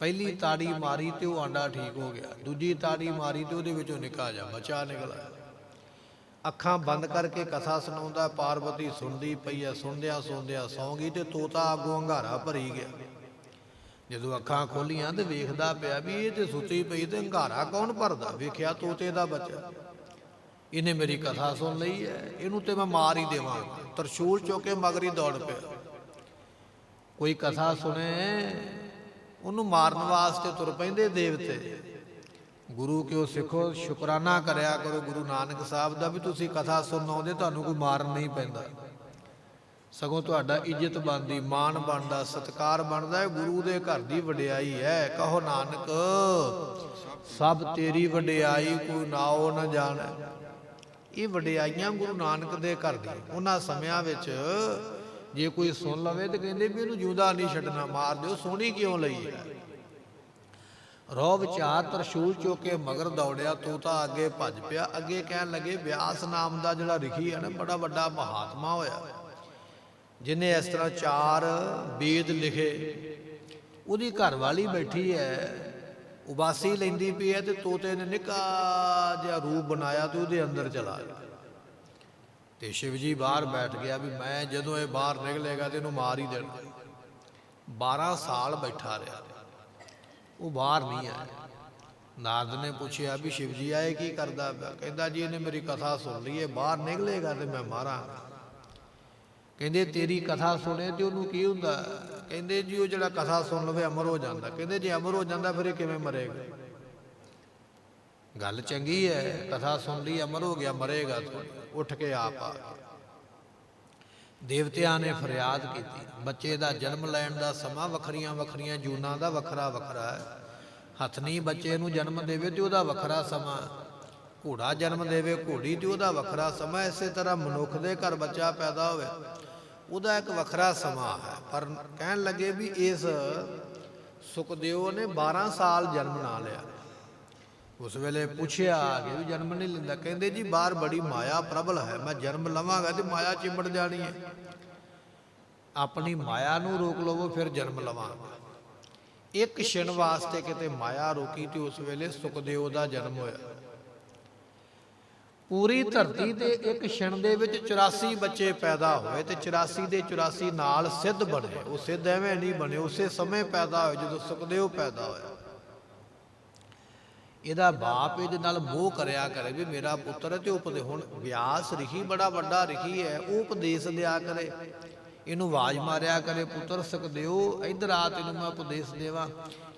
ਪਹਿਲੀ ਤਾੜੀ ਮਾਰੀ ਤੇ ਉਹ ਆਂਡਾ ਠੀਕ ਹੋ ਗਿਆ, ਦੂਜੀ ਤਾੜੀ ਮਾਰੀ ਤੇ ਉਹਦੇ ਵਿੱਚੋਂ ਨਿੱਕਾ ਜਿਹਾ ਬੱਚਾ ਨਿਕਲ ਆਇਆ। ਅੱਖਾਂ ਬੰਦ ਕਰਕੇ ਕਥਾ ਸੁਣਾਉਂਦਾ, ਪਾਰਵਤੀ ਸੁਣਦੀ ਪਈ ਹੈ, ਸੁਣਦਿਆਂ ਸੁਣਦਿਆਂ ਸੌਂ ਗਈ ਤੇ ਤੋਤਾ ਅੱਗੋਂ ਹੰਗਾਰਾ ਭਰੀ ਗਿਆ। ਜਦੋਂ ਅੱਖਾਂ ਖੋਲੀਆਂ ਤੇ ਵੇਖਦਾ ਪਿਆ ਵੀ ਇਹ ਤੇ ਸੁੱਤੀ ਪਈ ਤੇ ਹੰਗਾਰਾ ਕੌਣ ਭਰਦਾ, ਵੇਖਿਆ ਤੋਤੇ ਦਾ ਬੱਚਾ। ਇਹਨੇ ਮੇਰੀ ਕਥਾ ਸੁਣ ਲਈ ਹੈ, ਇਹਨੂੰ ਤੇ ਮੈਂ ਮਾਰ ਹੀ ਦੇਵਾਂਗਾ। ਤਰਸ਼ੂਲ ਚੁੱਕ ਕੇ ਮਗਰੀ ਦੌੜ ਪਿਆ। ਕੋਈ ਕਥਾ ਸੁਣੇ ਉਹਨੂੰ ਮਾਰਨ ਵਾਸਤੇ ਤੁਰ ਪੈਂਦੇ ਦੇਵਤੇ। ਗੁਰੂ ਕਿਉਂ ਸਿੱਖੋ, ਸ਼ੁਕਰਾਨਾ ਕਰਿਆ ਕਰੋ ਗੁਰੂ ਨਾਨਕ ਸਾਹਿਬ ਦਾ ਵੀ ਤੁਸੀਂ ਕਥਾ ਸੁਣਨ ਆਉਂਦੇ, ਤੁਹਾਨੂੰ ਕੋਈ ਮਾਰਨ ਨਹੀਂ ਪੈਂਦਾ, ਸਗੋਂ ਤੁਹਾਡਾ ਇੱਜ਼ਤ ਬਣਦੀ, ਮਾਣ ਬਣਦਾ, ਸਤਿਕਾਰ ਬਣਦਾ ਹੈ। ਗੁਰੂ ਦੇ ਘਰ ਦੀ ਵਡਿਆਈ ਹੈ। ਕਹੋ ਨਾਨਕ ਸਭ ਤੇਰੀ ਵਡਿਆਈ, ਕੋਈ ਨਾਉ ਨਾ ਜਾਣੈ। ਇਹ ਵਡਿਆਈਆਂ ਗੁਰੂ ਨਾਨਕ ਦੇ ਘਰ ਦੀ। ਉਹਨਾਂ ਸਮਿਆਂ ਵਿੱਚ ਜੇ ਕੋਈ ਸੁਣ ਲਵੇ ਤੇ ਕਹਿੰਦੇ ਵੀ ਇਹਨੂੰ ਜਿਉਂਦਾ ਨਹੀਂ ਛੱਡਣਾ, ਮਾਰ ਦਿਓ, ਸੋਹਣੀ ਕਿਉਂ ਲਈ ਹੈ। ਰੋਹ ਵਿਚਾਰ ਤਰਸ਼ੂਲ ਚੁੱਕ ਕੇ ਮਗਰ ਦੌੜਿਆ, ਤੋਤਾ ਅੱਗੇ ਭੱਜ ਪਿਆ। ਅੱਗੇ ਕਹਿਣ ਲੱਗੇ, ਵਿਆਸ ਨਾਮ ਦਾ ਜਿਹੜਾ ਰਿਖੀ ਹੈ ਨਾ, ਬੜਾ ਵੱਡਾ ਮਹਾਤਮਾ ਹੋਇਆ, ਜਿਹਨੇ ਇਸ ਤਰ੍ਹਾਂ 4 ਵੇਦ ਲਿਖੇ। ਉਹਦੀ ਘਰਵਾਲੀ ਬੈਠੀ ਹੈ, ਉਬਾਸੀ ਲੈਂਦੀ ਪਈ ਹੈ, ਤੇ ਤੋਤੇ ਨੇ ਨਿੱਕਾ ਜਿਹਾ ਰੂਪ ਬਣਾਇਆ ਤੇ ਉਹਦੇ ਅੰਦਰ ਚਲਾ ਗਿਆ। ਤੇ ਸ਼ਿਵ ਜੀ ਬਾਹਰ ਬੈਠ ਗਿਆ ਵੀ ਮੈਂ ਜਦੋਂ ਇਹ ਬਾਹਰ ਨਿਕਲੇਗਾ ਤੇ ਇਹਨੂੰ ਮਾਰ ਹੀ ਦੇਣਾ। 12 ਸਾਲ ਬੈਠਾ ਰਿਹਾ, ਉਹ ਬਾਹਰ ਨਹੀਂ ਆਇਆ। ਨਾਰਦ ਨੇ ਪੁੱਛਿਆ ਵੀ ਸ਼ਿਵ ਜੀ ਆਏ ਕੀ ਕਰਦਾ ਪਿਆ? ਕਹਿੰਦਾ ਜੀ ਇਹਨੇ ਮੇਰੀ ਕਥਾ ਸੁਣ ਲਈ ਹੈ, ਬਾਹਰ ਨਿਕਲੇਗਾ ਤੇ ਮੈਂ ਮਾਰਾਂਗਾ। ਕਹਿੰਦੇ ਤੇਰੀ ਕਥਾ ਸੁਣੇ ਤੇ ਉਹਨੂੰ ਕੀ ਹੁੰਦਾ? ਕਹਿੰਦੇ ਜੀ ਉਹ ਜਿਹੜਾ ਕਥਾ ਸੁਣ ਲਵੇ ਅਮਰ ਹੋ ਜਾਂਦਾ। ਕਹਿੰਦੇ ਜੇ ਅਮਰ ਹੋ ਜਾਂਦਾ ਫਿਰ ਇਹ ਕਿਵੇਂ ਮਰੇਗਾ? ਗੱਲ ਚੰਗੀ ਹੈ, ਕਥਾ ਸੁਣ ਲਈ ਅਮਰ ਹੋ ਗਿਆ, ਮਰੇਗਾ ਥੋੜ੍ਹੀ। ਉੱਠ ਕੇ ਆਪ ਆ ਗਿਆ। ਦੇਵਤਿਆਂ ਨੇ ਫਰਿਆਦ ਕੀਤੀ, ਬੱਚੇ ਦਾ ਜਨਮ ਲੈਣ ਦਾ ਸਮਾਂ ਵੱਖਰੀਆਂ ਵੱਖਰੀਆਂ ਜੂਨਾਂ ਦਾ ਵੱਖਰਾ ਵੱਖਰਾ ਹੈ। ਹਥਨੀ ਬੱਚੇ ਨੂੰ ਜਨਮ ਦੇਵੇ ਤੇ ਉਹਦਾ ਵੱਖਰਾ ਸਮਾਂ, ਘੋੜਾ ਜਨਮ ਦੇਵੇ ਘੋੜੀ ਤੇ ਉਹਦਾ ਵੱਖਰਾ ਸਮਾਂ। ਇਸੇ ਤਰ੍ਹਾਂ ਮਨੁੱਖ ਦੇ ਘਰ ਬੱਚਾ ਪੈਦਾ ਹੋਵੇ ਉਹਦਾ ਇੱਕ ਵੱਖਰਾ ਸਮਾਂ ਹੈ। ਪਰ ਕਹਿਣ ਲੱਗੇ ਵੀ ਇਸ ਸੁਖਦੇਵ ਨੇ 12 ਸਾਲ ਜਨਮ ਨਾ ਲਿਆ। ਉਸ ਵੇਲੇ ਪੁੱਛਿਆ ਕਿ ਵੀ ਜਨਮ ਨਹੀਂ ਲੈਂਦਾ? ਕਹਿੰਦੇ ਜੀ ਬਾਹਰ ਬੜੀ ਮਾਇਆ ਪ੍ਰਬਲ ਹੈ, ਮੈਂ ਜਨਮ ਲਵਾਂਗਾ ਤੇ ਮਾਇਆ ਚਿੰਬੜ ਜਾਣੀ ਹੈ। ਆਪਣੀ ਮਾਇਆ ਨੂੰ ਰੋਕ ਲਵੋ ਫਿਰ ਜਨਮ ਲਵਾਂਗਾ। ਇੱਕ ਛਿਣ ਵਾਸਤੇ ਕਿਤੇ ਮਾਇਆ ਰੋਕੀ ਤੇ ਉਸ ਵੇਲੇ ਸੁਖਦੇਵ ਦਾ ਜਨਮ ਹੋਇਆ। ਪੂਰੀ ਧਰਤੀ ਤੇ ਇੱਕ ਛਿਣ ਦੇ ਵਿੱਚ 84 ਬੱਚੇ ਪੈਦਾ ਹੋਏ ਤੇ 84 ਦੇ 84 ਨਾਲ ਸਿੱਧ ਬਣੇ। ਉਹ ਸਿੱਧ ਐਵੇਂ ਨਹੀਂ ਬਣੇ, ਉਸੇ ਸਮੇਂ ਪੈਦਾ ਹੋਏ ਜਦੋਂ ਸੁਖਦੇਵ ਪੈਦਾ ਹੋਇਆ। ਇਹਦਾ ਬਾਪ ਇਹਦੇ ਨਾਲ ਮੋਹ ਕਰਿਆ ਕਰੇ ਵੀ ਮੇਰਾ ਪੁੱਤਰ ਹੈ ਤੇ ਉਪਦੇ। ਹੁਣ ਵਿਆਸ ਰਿਖੀ ਬੜਾ ਵੱਡਾ ਰਿਖੀ ਹੈ, ਉਹ ਉਪਦੇਸ਼ ਦਿਆ ਕਰੇ, ਇਹਨੂੰ ਆਵਾਜ਼ ਮਾਰਿਆ ਕਰੇ, ਪੁੱਤਰ ਸੁਖਦੇਵ ਇੱਧਰ ਆ, ਤੈਨੂੰ ਮੈਂ ਉਪਦੇਸ਼ ਦੇਵਾਂ।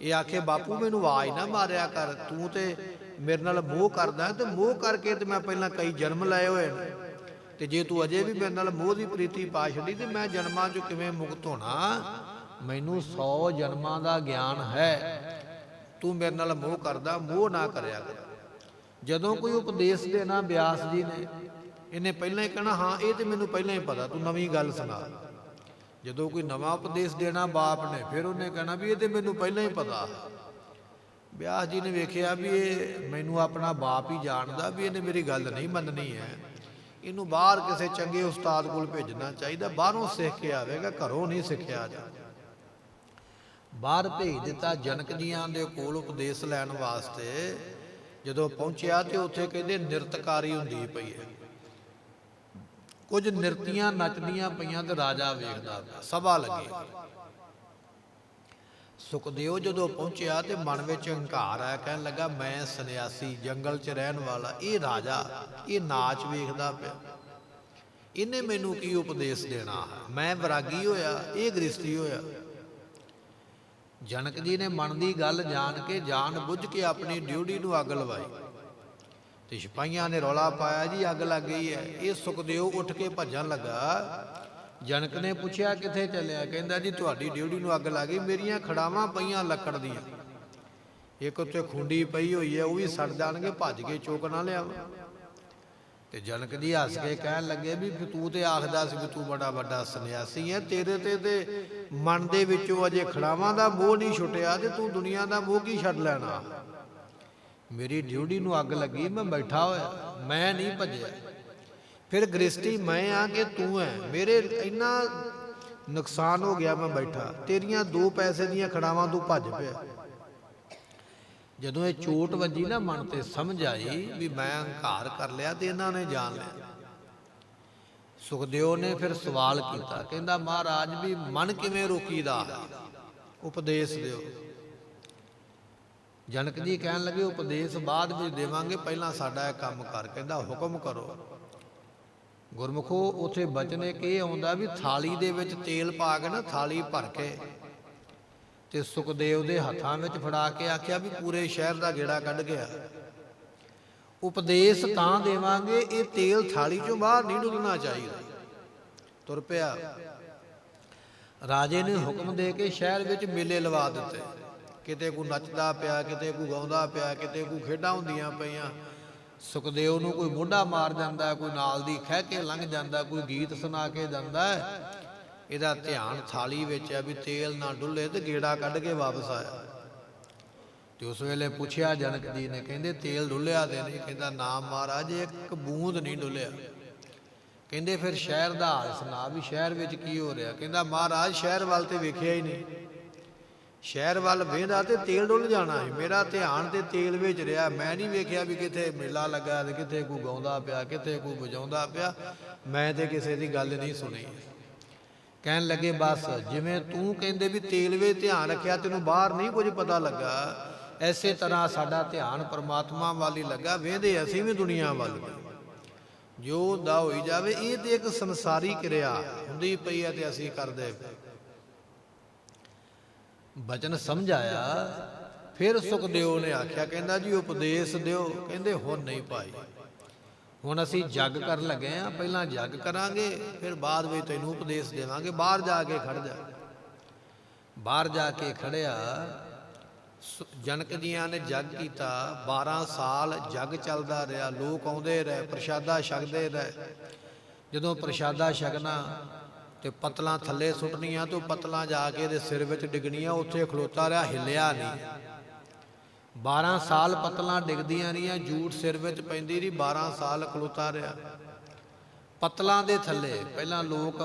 ਇਹ ਆਖੇ ਬਾਪੂ ਮੈਨੂੰ ਆਵਾਜ਼ ਨਾ ਮਾਰਿਆ ਕਰ, ਤੂੰ ਤੇ ਮੇਰੇ ਨਾਲ ਮੋਹ ਕਰਦਾ ਤੇ ਮੋਹ ਕਰਕੇ ਤੇ ਮੈਂ ਪਹਿਲਾਂ ਕਈ ਜਨਮ ਲਏ ਹੋਏ ਨੇ, ਤੇ ਜੇ ਤੂੰ ਅਜੇ ਵੀ ਮੇਰੇ ਨਾਲ ਮੋਹ ਦੀ ਪ੍ਰੀਤੀ ਪਾ ਛੱਡੀ ਤੇ ਮੈਂ ਜਨਮਾਂ 'ਚੋਂ ਕਿਵੇਂ ਮੁਕਤ ਹੋਣਾ? ਮੈਨੂੰ 100 ਜਨਮਾਂ ਦਾ ਗਿਆਨ ਹੈ, ਤੂੰ ਮੇਰੇ ਨਾਲ ਮੋਹ ਕਰਦਾ, ਮੋਹ ਨਾ ਕਰਿਆ ਕਰ। ਜਦੋਂ ਕੋਈ ਉਪਦੇਸ਼ ਦੇਣਾ ਵਿਆਸ ਜੀ ਨੇ, ਇਹਨੇ ਪਹਿਲਾਂ ਹੀ ਕਹਿਣਾ ਹਾਂ ਇਹ ਤੇ ਮੈਨੂੰ ਪਹਿਲਾਂ ਹੀ ਪਤਾ, ਤੂੰ ਨਵੀਂ ਗੱਲ ਸੁਣਾ। ਜਦੋਂ ਕੋਈ ਨਵਾਂ ਉਪਦੇਸ਼ ਦੇਣਾ ਬਾਪ ਨੇ, ਫਿਰ ਉਹਨੇ ਕਹਿਣਾ ਵੀ ਇਹ ਤੇ ਮੈਨੂੰ ਪਹਿਲਾਂ ਹੀ ਪਤਾ। ਵਿਆਸ ਜੀ ਨੇ ਵੇਖਿਆ ਵੀ ਇਹ ਮੈਨੂੰ ਆਪਣਾ ਬਾਪ ਹੀ ਜਾਣਦਾ, ਵੀ ਇਹਨੇ ਮੇਰੀ ਗੱਲ ਨਹੀਂ ਮੰਨਣੀ ਹੈ, ਇਹਨੂੰ ਬਾਹਰ ਕਿਸੇ ਚੰਗੇ ਉਸਤਾਦ ਕੋਲ ਭੇਜਣਾ ਚਾਹੀਦਾ, ਬਾਹਰੋਂ ਸਿੱਖ ਕੇ ਆਵੇਗਾ, ਘਰੋਂ ਨਹੀਂ ਸਿੱਖਿਆ ਜਾ। ਬਾਹਰ ਭੇਜ ਦਿੱਤਾ ਜਨਕ ਜੀਆਂ ਦੇ ਕੋਲ ਉਪਦੇਸ਼ ਲੈਣ ਵਾਸਤੇ। ਜਦੋਂ ਪਹੁੰਚਿਆ ਤੇ ਉੱਥੇ ਕਹਿੰਦੇ ਨਿਰਤਕਾਰੀ ਹੁੰਦੀ ਪਈ ਹੈ, ਕੁਝ ਨਿਰਤੀਆਂ ਨੱਚਦੀਆਂ ਪਈਆਂ ਤੇ ਰਾਜਾ ਵੇਖਦਾ ਪਿਆ, ਸਭਾ ਲੱਗੀ। ਸੁਖਦੇਵ ਜਦੋਂ ਪਹੁੰਚਿਆ ਤੇ ਮਨ ਵਿੱਚ ਹੰਕਾਰ ਆਇਆ, ਕਹਿਣ ਲੱਗਾ ਮੈਂ ਸੰਨਿਆਸੀ ਜੰਗਲ 'ਚ ਰਹਿਣ ਵਾਲਾ, ਇਹ ਰਾਜਾ ਇਹ ਨਾਚ ਵੇਖਦਾ ਪਿਆ, ਇਹਨੇ ਮੈਨੂੰ ਕੀ ਉਪਦੇਸ਼ ਦੇਣਾ ਹੈ? ਮੈਂ ਵਿਰਾਗੀ ਹੋਇਆ, ਇਹ ਗ੍ਰਸਤੀ ਹੋਇਆ। ਜਨਕ ਜੀ ਨੇ ਮਨ ਦੀ ਗੱਲ ਜਾਣ ਕੇ ਜਾਣ ਬੁੱਝ ਕੇ ਆਪਣੀ ਡਿਊਟੀ ਨੂੰ ਅੱਗ ਲਵਾਈ ਤੇ ਸਿਪਾਹੀਆਂ ਨੇ ਰੌਲਾ ਪਾਇਆ, ਜੀ ਅੱਗ ਲੱਗ ਗਈ ਹੈ। ਇਹ ਸੁਖਦੇਵ ਉੱਠ ਕੇ ਭੱਜਣ ਲੱਗਾ। ਜਨਕ ਨੇ ਪੁੱਛਿਆ ਕਿੱਥੇ ਚੱਲਿਆ? ਕਹਿੰਦਾ ਜੀ ਤੁਹਾਡੀ ਡਿਊਟੀ ਨੂੰ ਅੱਗ ਲੱਗ ਗਈ, ਮੇਰੀਆਂ ਖੜਾਵਾਂ ਪਈਆਂ ਲੱਕੜ ਦੀਆਂ, ਇੱਕ ਉੱਤੇ ਖੁੰਡੀ ਪਈ ਹੋਈ ਹੈ, ਉਹ ਵੀ ਸੜ ਜਾਣਗੇ, ਭੱਜ ਕੇ ਚੁੱਕ ਨਾ ਲਿਆਵਾਂ। ਤੇ ਜਨਕ ਜੀ ਹੱਸ ਕੇ ਕਹਿਣ ਲੱਗੇ ਵੀ ਤੂੰ ਤੇ ਆਖਦਾ ਸੀ ਵੀ ਤੂੰ ਬੜਾ ਵੱਡਾ ਸੰਨਿਆਸੀ ਹੈ, ਤੇਰੇ ਤੇ ਮਨ ਦੇ ਵਿੱਚੋਂ ਅਜੇ ਖੜਾਵਾਂ ਦਾ ਮੋਹ ਨਹੀਂ ਛੁੱਟਿਆ ਤੇ ਤੂੰ ਦੁਨੀਆ ਦਾ ਮੋਹ ਕੀ ਛੱਡ ਲੈਣਾ? ਮੇਰੀ ਡਿਊਟੀ ਨੂੰ ਅੱਗ ਲੱਗੀ, ਮੈਂ ਬੈਠਾ ਹੋਇਆ, ਮੈਂ ਨਹੀਂ ਭੱਜਿਆ। ਫਿਰ ਗ੍ਰਸਤੀ ਮੈਂ ਆ ਕਿ ਤੂੰ ਹੈ, ਮੇਰੇ ਇੰਨਾ ਨੁਕਸਾਨ ਹੋ ਗਿਆ, ਮੈਂ ਬੈਠਾ, ਤੇਰੀਆਂ 2 ਪੈਸੇ ਦੀਆਂ ਖੜਾਵਾਂ ਤੂੰ ਭੱਜ ਪਿਆ। ਜਦੋਂ ਇਹ ਚੋਟ ਵੱਜੀ ਨਾ ਮਨ ਤੇ, ਸਮਝ ਆਈ ਵੀ ਮੈਂ ਹੰਕਾਰ ਕਰ ਲਿਆ ਤੇ ਇਹਨਾਂ ਨੇ ਜਾਣ ਲਿਆ। ਸੁਖਦੇਵ ਨੇ ਫਿਰ ਸਵਾਲ ਕੀਤਾ, ਕਹਿੰਦਾ ਮਹਾਰਾਜ ਵੀ ਮਨ ਕਿਵੇਂ ਰੋਕੀਦਾ, ਉਪਦੇਸ਼ ਦਿਓ। ਜਨਕ ਜੀ ਕਹਿਣ ਲੱਗੇ ਉਪਦੇਸ਼ ਬਾਅਦ ਵਿੱਚ ਦੇਵਾਂਗੇ, ਪਹਿਲਾਂ ਸਾਡਾ ਇਹ ਕੰਮ ਕਰ। ਕਹਿੰਦਾ ਹੁਕਮ ਕਰੋ। ਗੁਰਮੁਖੋ ਉੱਥੇ ਬਚਨ ਇੱਕ ਇਹ ਆਉਂਦਾ ਵੀ ਥਾਲੀ ਦੇ ਵਿੱਚ ਤੇਲ ਪਾ ਕੇ ਨਾ, ਥਾਲੀ ਭਰ ਕੇ ਤੇ ਸੁਖਦੇਵ ਦੇ ਹੱਥਾਂ ਵਿੱਚ ਫੜਾ ਕੇ ਆਖਿਆ ਵੀ ਪੂਰੇ ਸ਼ਹਿਰ ਦਾ ਗੇੜਾ ਕੱਢ ਗਿਆ। ਉਪਦੇਸ਼ ਤਾਂ ਦੇਵਾਂਗੇ, ਇਹ ਤੇਲ ਥਾਲੀ ਚੋਂ ਬਾਹਰ ਨਹੀਂ ਡੁੱਲਣਾ ਚਾਹੀਦਾ। ਤੁਰ ਪਿਆ। ਰਾਜੇ ਨੇ ਹੁਕਮ ਦੇ ਕੇ ਸ਼ਹਿਰ ਵਿੱਚ ਮੇਲੇ ਲਵਾ ਦਿੱਤੇ। ਕਿਤੇ ਕੋਈ ਨੱਚਦਾ ਪਿਆ, ਕਿਤੇ ਕੋਈ ਗਾਉਂਦਾ ਪਿਆ, ਕਿਤੇ ਕੋਈ ਖੇਡਾਂ ਹੁੰਦੀਆਂ ਪਈਆਂ। ਸੁਖਦੇਵ ਨੂੰ ਕੋਈ ਮੋਢਾ ਮਾਰ ਜਾਂਦਾ, ਕੋਈ ਨਾਲ ਦੀ ਖਹਿ ਕੇ ਲੰਘ ਜਾਂਦਾ, ਕੋਈ ਗੀਤ ਸੁਣਾ ਕੇ ਜਾਂਦਾ। ਇਹਦਾ ਧਿਆਨ ਥਾਲੀ ਵਿੱਚ ਹੈ ਵੀ ਤੇਲ ਨਾ ਡੁੱਲੇ, ਤੇ ਗੇੜਾ ਕੱਢ ਕੇ ਵਾਪਸ ਆਇਆ। ਤੇ ਉਸ ਵੇਲੇ ਪੁੱਛਿਆ ਜਨਕ ਜੀ ਨੇ, ਕਹਿੰਦੇ ਤੇਲ ਡੁੱਲਿਆ ਤੇ ਨਹੀਂ? ਕਹਿੰਦਾ ਨਾ ਮਹਾਰਾਜ, ਇੱਕ ਬੂੰਦ ਨਹੀਂ ਡੁੱਲਿਆ। ਕਹਿੰਦੇ ਫਿਰ ਸ਼ਹਿਰ ਦਾ ਹਾਲ ਸੁਣਾ ਵੀ ਸ਼ਹਿਰ ਵਿੱਚ ਕੀ ਹੋ ਰਿਹਾ? ਕਹਿੰਦਾ ਮਹਾਰਾਜ ਸ਼ਹਿਰ ਵੱਲ ਤੇ ਵੇਖਿਆ ਹੀ ਨਹੀਂ, ਸ਼ਹਿਰ ਵੱਲ ਵੇਖਦਾ ਤੇ ਤੇਲ ਡੁੱਲ ਜਾਣਾ ਹੈ। ਮੇਰਾ ਧਿਆਨ ਤੇ ਤੇਲ ਵਿੱਚ ਰਿਹਾ, ਮੈਂ ਨਹੀਂ ਵੇਖਿਆ ਵੀ ਕਿਤੇ ਮੇਲਾ ਲੱਗਾ ਤੇ ਕਿਤੇ ਕੋਈ ਗਾਉਂਦਾ ਪਿਆ, ਕਿਤੇ ਕੋਈ ਵਜਾਉਂਦਾ ਪਿਆ, ਮੈਂ ਤੇ ਕਿਸੇ ਦੀ ਗੱਲ ਨਹੀਂ ਸੁਣੀ। ਕਹਿਣ ਲੱਗੇ ਬਸ ਜਿਵੇਂ ਤੂੰ ਕਹਿੰਦੇ ਵੀ ਤੇਲ ਵੇ ਧਿਆਨ ਰੱਖਿਆ, ਤੈਨੂੰ ਬਾਹਰ ਨਹੀਂ ਕੁਝ ਪਤਾ ਲੱਗਾ, ਐਸੇ ਤਰ੍ਹਾਂ ਸਾਡਾ ਧਿਆਨ ਪਰਮਾਤਮਾ ਵੱਲ ਹੀ ਲੱਗਾ, ਵੇਖਦੇ ਅਸੀਂ ਵੀ ਦੁਨੀਆ ਵੱਲ। ਜੋ ਦਾ ਹੋਈ ਜਾਵੇ, ਇਹ ਤੇ ਇੱਕ ਸੰਸਾਰੀ ਕਿਰਿਆ ਹੁੰਦੀ ਪਈ ਹੈ ਤੇ ਅਸੀਂ ਕਰਦੇ। ਬਚਨ ਸਮਝ ਆਇਆ। ਫਿਰ ਸੁਖਦੇਵ ਨੇ ਆਖਿਆ, ਕਹਿੰਦਾ ਜੀ ਉਪਦੇਸ਼ ਦਿਓ। ਕਹਿੰਦੇ ਹੁਣ ਨਹੀਂ ਭਾਈ, ਹੁਣ ਅਸੀਂ ਜੱਗ ਕਰਨ ਲੱਗੇ ਆ, ਪਹਿਲਾਂ ਜੱਗ ਕਰਾਂਗੇ, ਫਿਰ ਬਾਅਦ ਵਿੱਚ ਤੈਨੂੰ ਉਪਦੇਸ਼ ਦੇਵਾਂਗੇ। ਬਾਹਰ ਜਾ ਕੇ ਖੜ ਜਾ। ਬਾਹਰ ਜਾ ਕੇ ਖੜਿਆ। ਜਨਕ ਜੀਆਂ ਨੇ ਜੱਗ ਕੀਤਾ। 12 ਸਾਲ ਜੱਗ ਚੱਲਦਾ ਰਿਹਾ, ਲੋਕ ਆਉਂਦੇ ਰਹੇ, ਪ੍ਰਸ਼ਾਦਾ ਛਕਦੇ ਰਹੇ। ਜਦੋਂ ਪ੍ਰਸ਼ਾਦਾ ਛਕਣਾ ਤੇ ਪਤਲਾਂ ਥੱਲੇ ਸੁੱਟਣੀਆਂ, ਤੇ ਪਤਲਾਂ ਜਾ ਕੇ ਇਹਦੇ ਸਿਰ ਵਿੱਚ ਡਿੱਗਣੀਆਂ। ਉੱਥੇ ਖਲੋਤਾ ਰਿਹਾ, ਹਿੱਲਿਆ ਨਹੀਂ। 12 ਸਾਲ ਪਤਲਾਂ ਡਿੱਗਦੀਆਂ ਰਹੀਆਂ, ਜੂਠ ਸਿਰ ਵਿੱਚ ਪੈਂਦੀ ਰਹੀ। 12 ਸਾਲ ਖਲੋਤਾ ਰਿਹਾ ਪਤਲਾਂ ਦੇ ਥੱਲੇ। ਪਹਿਲਾਂ ਲੋਕ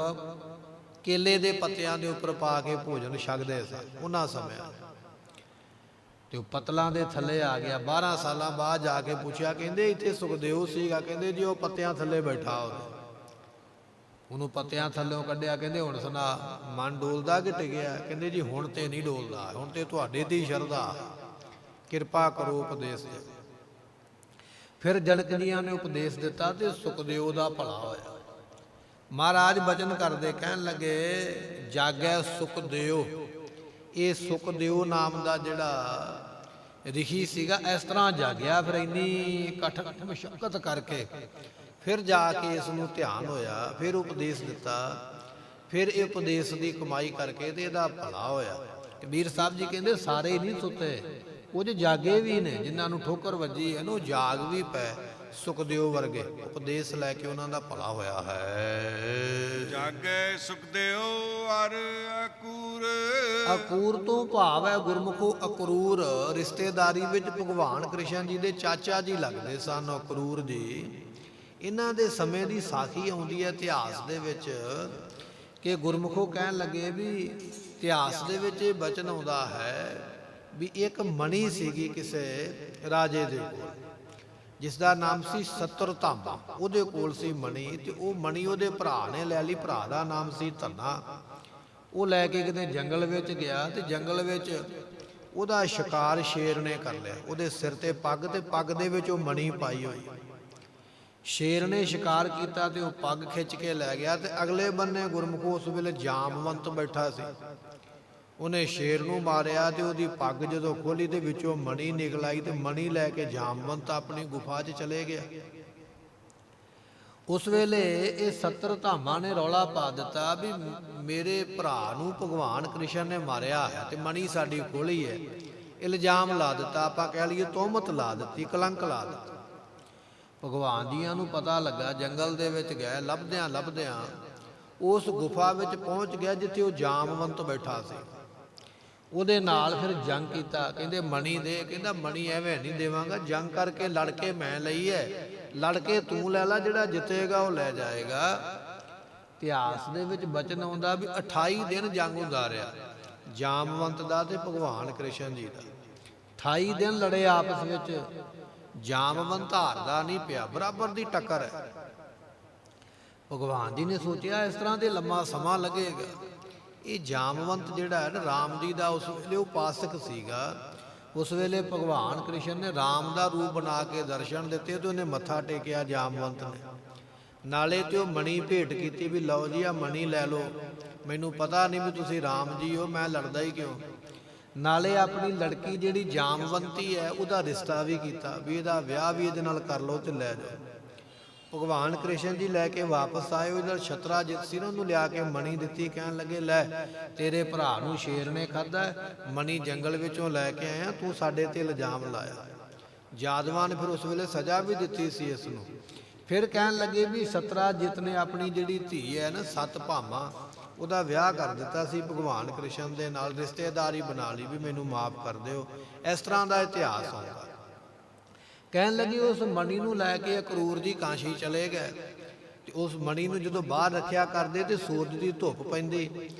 ਕੇਲੇ ਦੇ ਪੱਤਿਆਂ ਦੇ ਉੱਪਰ ਪਾ ਕੇ ਭੋਜਨ ਛਕਦੇ ਸਨ ਉਹਨਾਂ ਸਮਿਆਂ, ਤੇ ਉਹ ਪਤਲਾਂ ਦੇ ਥੱਲੇ ਆ ਗਿਆ। 12 ਸਾਲਾਂ ਬਾਅਦ ਜਾ ਕੇ ਪੁੱਛਿਆ, ਕਹਿੰਦੇ ਇੱਥੇ ਸੁਖਦੇਵ ਸੀਗਾ? ਕਹਿੰਦੇ ਜੀ ਉਹ ਪੱਤਿਆਂ ਥੱਲੇ ਬੈਠਾ ਉਹਨੂੰ ਪੱਤਿਆਂ ਥੱਲੋਂ ਕੱਢਿਆ। ਕਹਿੰਦੇ ਹੁਣ ਸੁਣਾ, ਮਨ ਡੋਲਦਾ ਕਿ ਟਿਕਿਆ? ਕਹਿੰਦੇ ਜੀ ਹੁਣ ਤੇ ਨਹੀਂ ਡੋਲਦਾ, ਹੁਣ ਤੇ ਤੁਹਾਡੇ ਦੀ ਸ਼ਰਧਾ, ਕਿਰਪਾ ਕਰੋ ਉਪਦੇਸ਼ ਦਿਓ। ਫਿਰ ਜਨਕ ਜੀਆਂ ਨੇ ਉਪਦੇਸ਼ ਦਿੱਤਾ ਤੇ ਸੁਖਦੇਵ ਦਾ ਭਲਾ ਹੋਇਆ। ਮਹਾਰਾਜ ਬਚਨ ਕਰਦੇ, ਕਹਿਣ ਲੱਗੇ ਜਾਗੈ ਸੁਖਦੇਵ। ਇਹ ਸੁਖਦੇਵ ਨਾਮ ਦਾ ਜਿਹੜਾ ਰਿਸ਼ੀ ਸੀਗਾ, ਇਸ ਤਰ੍ਹਾਂ ਜਾਗਿਆ। ਫਿਰ ਇੰਨੀ ਕਠਿਨ ਮਸ਼ੱਕਤ ਕਰਕੇ ਫਿਰ ਜਾ ਕੇ ਇਸ ਨੂੰ ਧਿਆਨ ਹੋਇਆ, ਫਿਰ ਉਪਦੇਸ਼ ਦਿੱਤਾ। ਫਿਰ ਇਹ ਉਪਦੇਸ਼ ਦੀ ਕਮਾਈ ਕਰਕੇ ਤੇ ਇਹਦਾ ਭਲਾ ਹੋਇਆ। ਕਬੀਰ ਸਾਹਿਬ ਜੀ ਕਹਿੰਦੇ ਸਾਰੇ ਨਹੀਂ ਸੁੱਤੇ, ਕੁਝ ਜਾਗੇ ਵੀ ਨੇ, ਜਿਨ੍ਹਾਂ ਨੂੰ ਠੋਕਰ ਵੱਜੀ ਹੈ ਉਹ ਜਾਗ ਵੀ ਪਏ। ਸੁਖਦੇਵ ਵਰਗੇ ਉਪਦੇਸ਼ ਲੈ ਕੇ ਉਹਨਾਂ ਦਾ ਭਲਾ ਹੋਇਆ ਹੈ। ਜਾਗੈ ਸੁਖਦੇਵ ਅਰ ਅਕੂਰ। ਅਕੂਰ ਤੋਂ ਭਾਵ ਹੈ ਗੁਰਮੁਖੋ ਅਕਰੂਰ। ਰਿਸ਼ਤੇਦਾਰੀ ਵਿੱਚ ਭਗਵਾਨ ਕ੍ਰਿਸ਼ਨ ਜੀ ਦੇ ਚਾਚਾ ਜੀ ਲੱਗਦੇ ਸਨ ਅਕਰੂਰ ਜੀ। ਇਹਨਾਂ ਦੇ ਸਮੇਂ ਦੀ ਸਾਖੀ ਆਉਂਦੀ ਹੈ ਇਤਿਹਾਸ ਦੇ ਵਿੱਚ ਕਿ ਗੁਰਮੁਖੋ ਕਹਿਣ ਲੱਗੇ ਵੀ ਇਤਿਹਾਸ ਦੇ ਵਿੱਚ ਇਹ ਬਚਨ ਆਉਂਦਾ ਹੈ ਵੀ ਇੱਕ ਮਣੀ ਸੀਗੀ ਕਿਸੇ ਰਾਜੇ ਦੇ ਕੋਲ। ਜਿਸ ਦਾ ਨਾਮ ਸੀ ਸੱਤਰਧਾਮਾ। ਉਹਦੇ ਕੋਲ ਸੀ ਮਣੀ, ਤੇ ਉਹ ਮਣੀ ਉਹਦੇ ਭਰਾ ਨੇ ਲੈ ਲਈ। ਭਰਾ ਦਾ ਨਾਮ ਸੀ ਧੰਨਾ। ਉਹ ਲੈ ਕੇ ਕਿਤੇ ਜੰਗਲ ਵਿੱਚ ਗਿਆ, ਤੇ ਜੰਗਲ ਵਿੱਚ ਉਹਦਾ ਸ਼ਿਕਾਰ ਸ਼ੇਰ ਨੇ ਕਰ ਲਿਆ। ਉਹਦੇ ਸਿਰ ਤੇ ਪੱਗ, ਤੇ ਪੱਗ ਦੇ ਵਿੱਚ ਉਹ ਮਣੀ ਪਾਈ ਹੋਈ। ਸ਼ੇਰ ਨੇ ਸ਼ਿਕਾਰ ਕੀਤਾ ਤੇ ਉਹ ਪੱਗ ਖਿੱਚ ਕੇ ਲੈ ਗਿਆ। ਤੇ ਅਗਲੇ ਬੰਨੇ ਗੁਰਮੁਖੋ ਉਸ ਵੇਲੇ ਜਾਮਵੰਤ ਬੈਠਾ ਸੀ। ਉਹਨੇ ਸ਼ੇਰ ਨੂੰ ਮਾਰਿਆ, ਤੇ ਉਹਦੀ ਪੱਗ ਜਦੋਂ ਖੋਲੀ ਤੇ ਵਿੱਚੋਂ ਮਣੀ ਨਿਕਲ ਆਈ, ਤੇ ਮਣੀ ਲੈ ਕੇ ਜਾਮਵੰਤ ਆਪਣੀ ਗੁਫਾ 'ਚ ਚਲੇ ਗਿਆ। ਉਸ ਵੇਲੇ ਇਹ ਸੱਤਰਧਾਮਾ ਨੇ ਰੌਲਾ ਪਾ ਦਿੱਤਾ ਵੀ ਮੇਰੇ ਭਰਾ ਨੂੰ ਭਗਵਾਨ ਕ੍ਰਿਸ਼ਨ ਨੇ ਮਾਰਿਆ ਹੈ, ਤੇ ਮਣੀ ਸਾਡੀ ਖੋਲੀ ਹੈ। ਇਲਜ਼ਾਮ ਲਾ ਦਿੱਤਾ, ਆਪਾਂ ਕਹਿ ਲਈਏ ਤੋਹਮਤ ਲਾ ਦਿੱਤੀ, ਕਲੰਕ ਲਾ ਦਿੱਤਾ। ਭਗਵਾਨ ਜੀਆਂ ਨੂੰ ਪਤਾ ਲੱਗਾ, ਜੰਗਲ ਦੇ ਵਿੱਚ ਗਏ, ਲੱਭਦਿਆਂ ਲੱਭਦਿਆਂ ਉਸ ਗੁਫਾ ਵਿੱਚ ਪਹੁੰਚ ਗਿਆ ਜਿੱਥੇ ਉਹ ਜਾਮਵੰਤ ਬੈਠਾ ਸੀ। ਉਹਦੇ ਨਾਲ ਫਿਰ ਜੰਗ ਕੀਤਾ। ਕਹਿੰਦੇ ਮਣੀ ਦੇ, ਕਹਿੰਦਾ ਮਣੀ ਐਵੇਂ ਨਹੀਂ ਦੇਵਾਂਗਾ, ਜੰਗ ਕਰਕੇ ਲੜ ਕੇ ਮੈਂ ਲਈ ਹੈ, ਲੜ ਕੇ ਤੂੰ ਲੈ ਲਾ, ਜਿਹੜਾ ਜਿੱਤੇਗਾ ਉਹ ਲੈ ਜਾਏਗਾ। ਇਤਿਹਾਸ ਦੇ ਵਿੱਚ ਬਚਨ ਆਉਂਦਾ ਵੀ 28 ਦਿਨ ਜੰਗ ਹੁੰਦਾ ਰਿਹਾ ਜਾਮਵੰਤ ਦਾ ਤੇ ਭਗਵਾਨ ਕ੍ਰਿਸ਼ਨ ਜੀ ਦਾ। 28 ਦਿਨ ਲੜੇ ਆਪਸ ਵਿੱਚ। ਜਾਮਵੰਤ ਹਾਰਦਾ ਨਹੀਂ ਪਿਆ, ਬਰਾਬਰ ਦੀ ਟੱਕਰ ਹੈ। ਭਗਵਾਨ ਜੀ ਨੇ ਸੋਚਿਆ ਇਸ ਤਰ੍ਹਾਂ ਤੇ ਲੰਮਾ ਸਮਾਂ ਲੱਗੇਗਾ। ਇਹ ਜਾਮਵੰਤ ਜਿਹੜਾ ਹੈ ਨਾ, ਰਾਮ ਜੀ ਦਾ ਉਸ ਵੇਲੇ ਉਪਾਸਕ ਸੀਗਾ। ਉਸ ਵੇਲੇ ਭਗਵਾਨ ਕ੍ਰਿਸ਼ਨ ਨੇ ਰਾਮ ਦਾ ਰੂਪ ਬਣਾ ਕੇ ਦਰਸ਼ਨ ਦਿੱਤੇ, ਤੇ ਉਹਨੇ ਮੱਥਾ ਟੇਕਿਆ ਜਾਮਵੰਤ ਨੇ। ਨਾਲੇ ਤੇ ਉਹ ਮਣੀ ਭੇਟ ਕੀਤੀ ਵੀ ਲਓ ਜੀ, ਆ ਮਣੀ ਲੈ ਲਓ, ਮੈਨੂੰ ਪਤਾ ਨਹੀਂ ਵੀ ਤੁਸੀਂ ਰਾਮ ਜੀ ਹੋ, ਮੈਂ ਲੜਦਾ ਹੀ ਕਿਉਂ। ਨਾਲੇ ਆਪਣੀ ਲੜਕੀ ਜਿਹੜੀ ਜਾਮਵੰਤੀ ਹੈ ਉਹਦਾ ਰਿਸ਼ਤਾ ਵੀ ਕੀਤਾ ਵੀ ਇਹਦਾ ਵਿਆਹ ਵੀ ਇਹਦੇ ਨਾਲ ਕਰ ਲਓ ਤੇ ਲੈ ਜਾਓ। ਭਗਵਾਨ ਕ੍ਰਿਸ਼ਨ ਜੀ ਲੈ ਕੇ ਵਾਪਸ ਆਏ। ਉਹਦਾ ਛਤਰਾਜਿਤ ਸੀ ਨਾ, ਉਹਨੂੰ ਲਿਆ ਕੇ ਮਣੀ ਦਿੱਤੀ। ਕਹਿਣ ਲੱਗੇ ਲੈ ਤੇਰੇ ਭਰਾ ਨੂੰ ਸ਼ੇਰ ਨੇ ਖਾਧਾ, ਮਣੀ ਜੰਗਲ ਵਿੱਚੋਂ ਲੈ ਕੇ ਆਇਆ, ਤੂੰ ਸਾਡੇ ਤੇ ਇਲਜ਼ਾਮ ਲਾਇਆ। ਜਾਦਵਾਂ ਨੇ ਫਿਰ ਉਸ ਵੇਲੇ ਸਜ਼ਾ ਵੀ ਦਿੱਤੀ ਸੀ ਇਸ ਨੂੰ। ਫਿਰ ਕਹਿਣ ਲੱਗੇ ਵੀ ਸਤਰਾਜਿਤ ਨੇ ਆਪਣੀ ਜਿਹੜੀ ਧੀ ਹੈ ਨਾ ਸਤਭਾਮਾ, ਉਹਦਾ ਵਿਆਹ ਕਰ ਦਿੱਤਾ ਸੀ ਭਗਵਾਨ ਕ੍ਰਿਸ਼ਨ ਦੇ ਨਾਲ, ਰਿਸ਼ਤੇਦਾਰੀ ਬਣਾ ਲਈ ਵੀ ਮੈਨੂੰ ਮਾਫ ਕਰ ਦਿਓ। ਇਸ ਤਰ੍ਹਾਂ ਦਾ ਇਤਿਹਾਸ ਆਉਂਦਾ। ਕਹਿਣ ਲੱਗੇ ਉਸ ਮਣੀ ਨੂੰ ਲੈ ਕੇ ਅਕਰੂਰ ਜੀ ਕਾਸ਼ੀ ਚਲੇ ਗਏ। ਤੇ ਉਸ ਮਣੀ ਨੂੰ ਜਦੋਂ ਬਾਹਰ ਰੱਖਿਆ ਕਰਦੇ ਤੇ ਸੂਰਜ ਦੀ ਧੁੱਪ ਪੈਂਦੀ,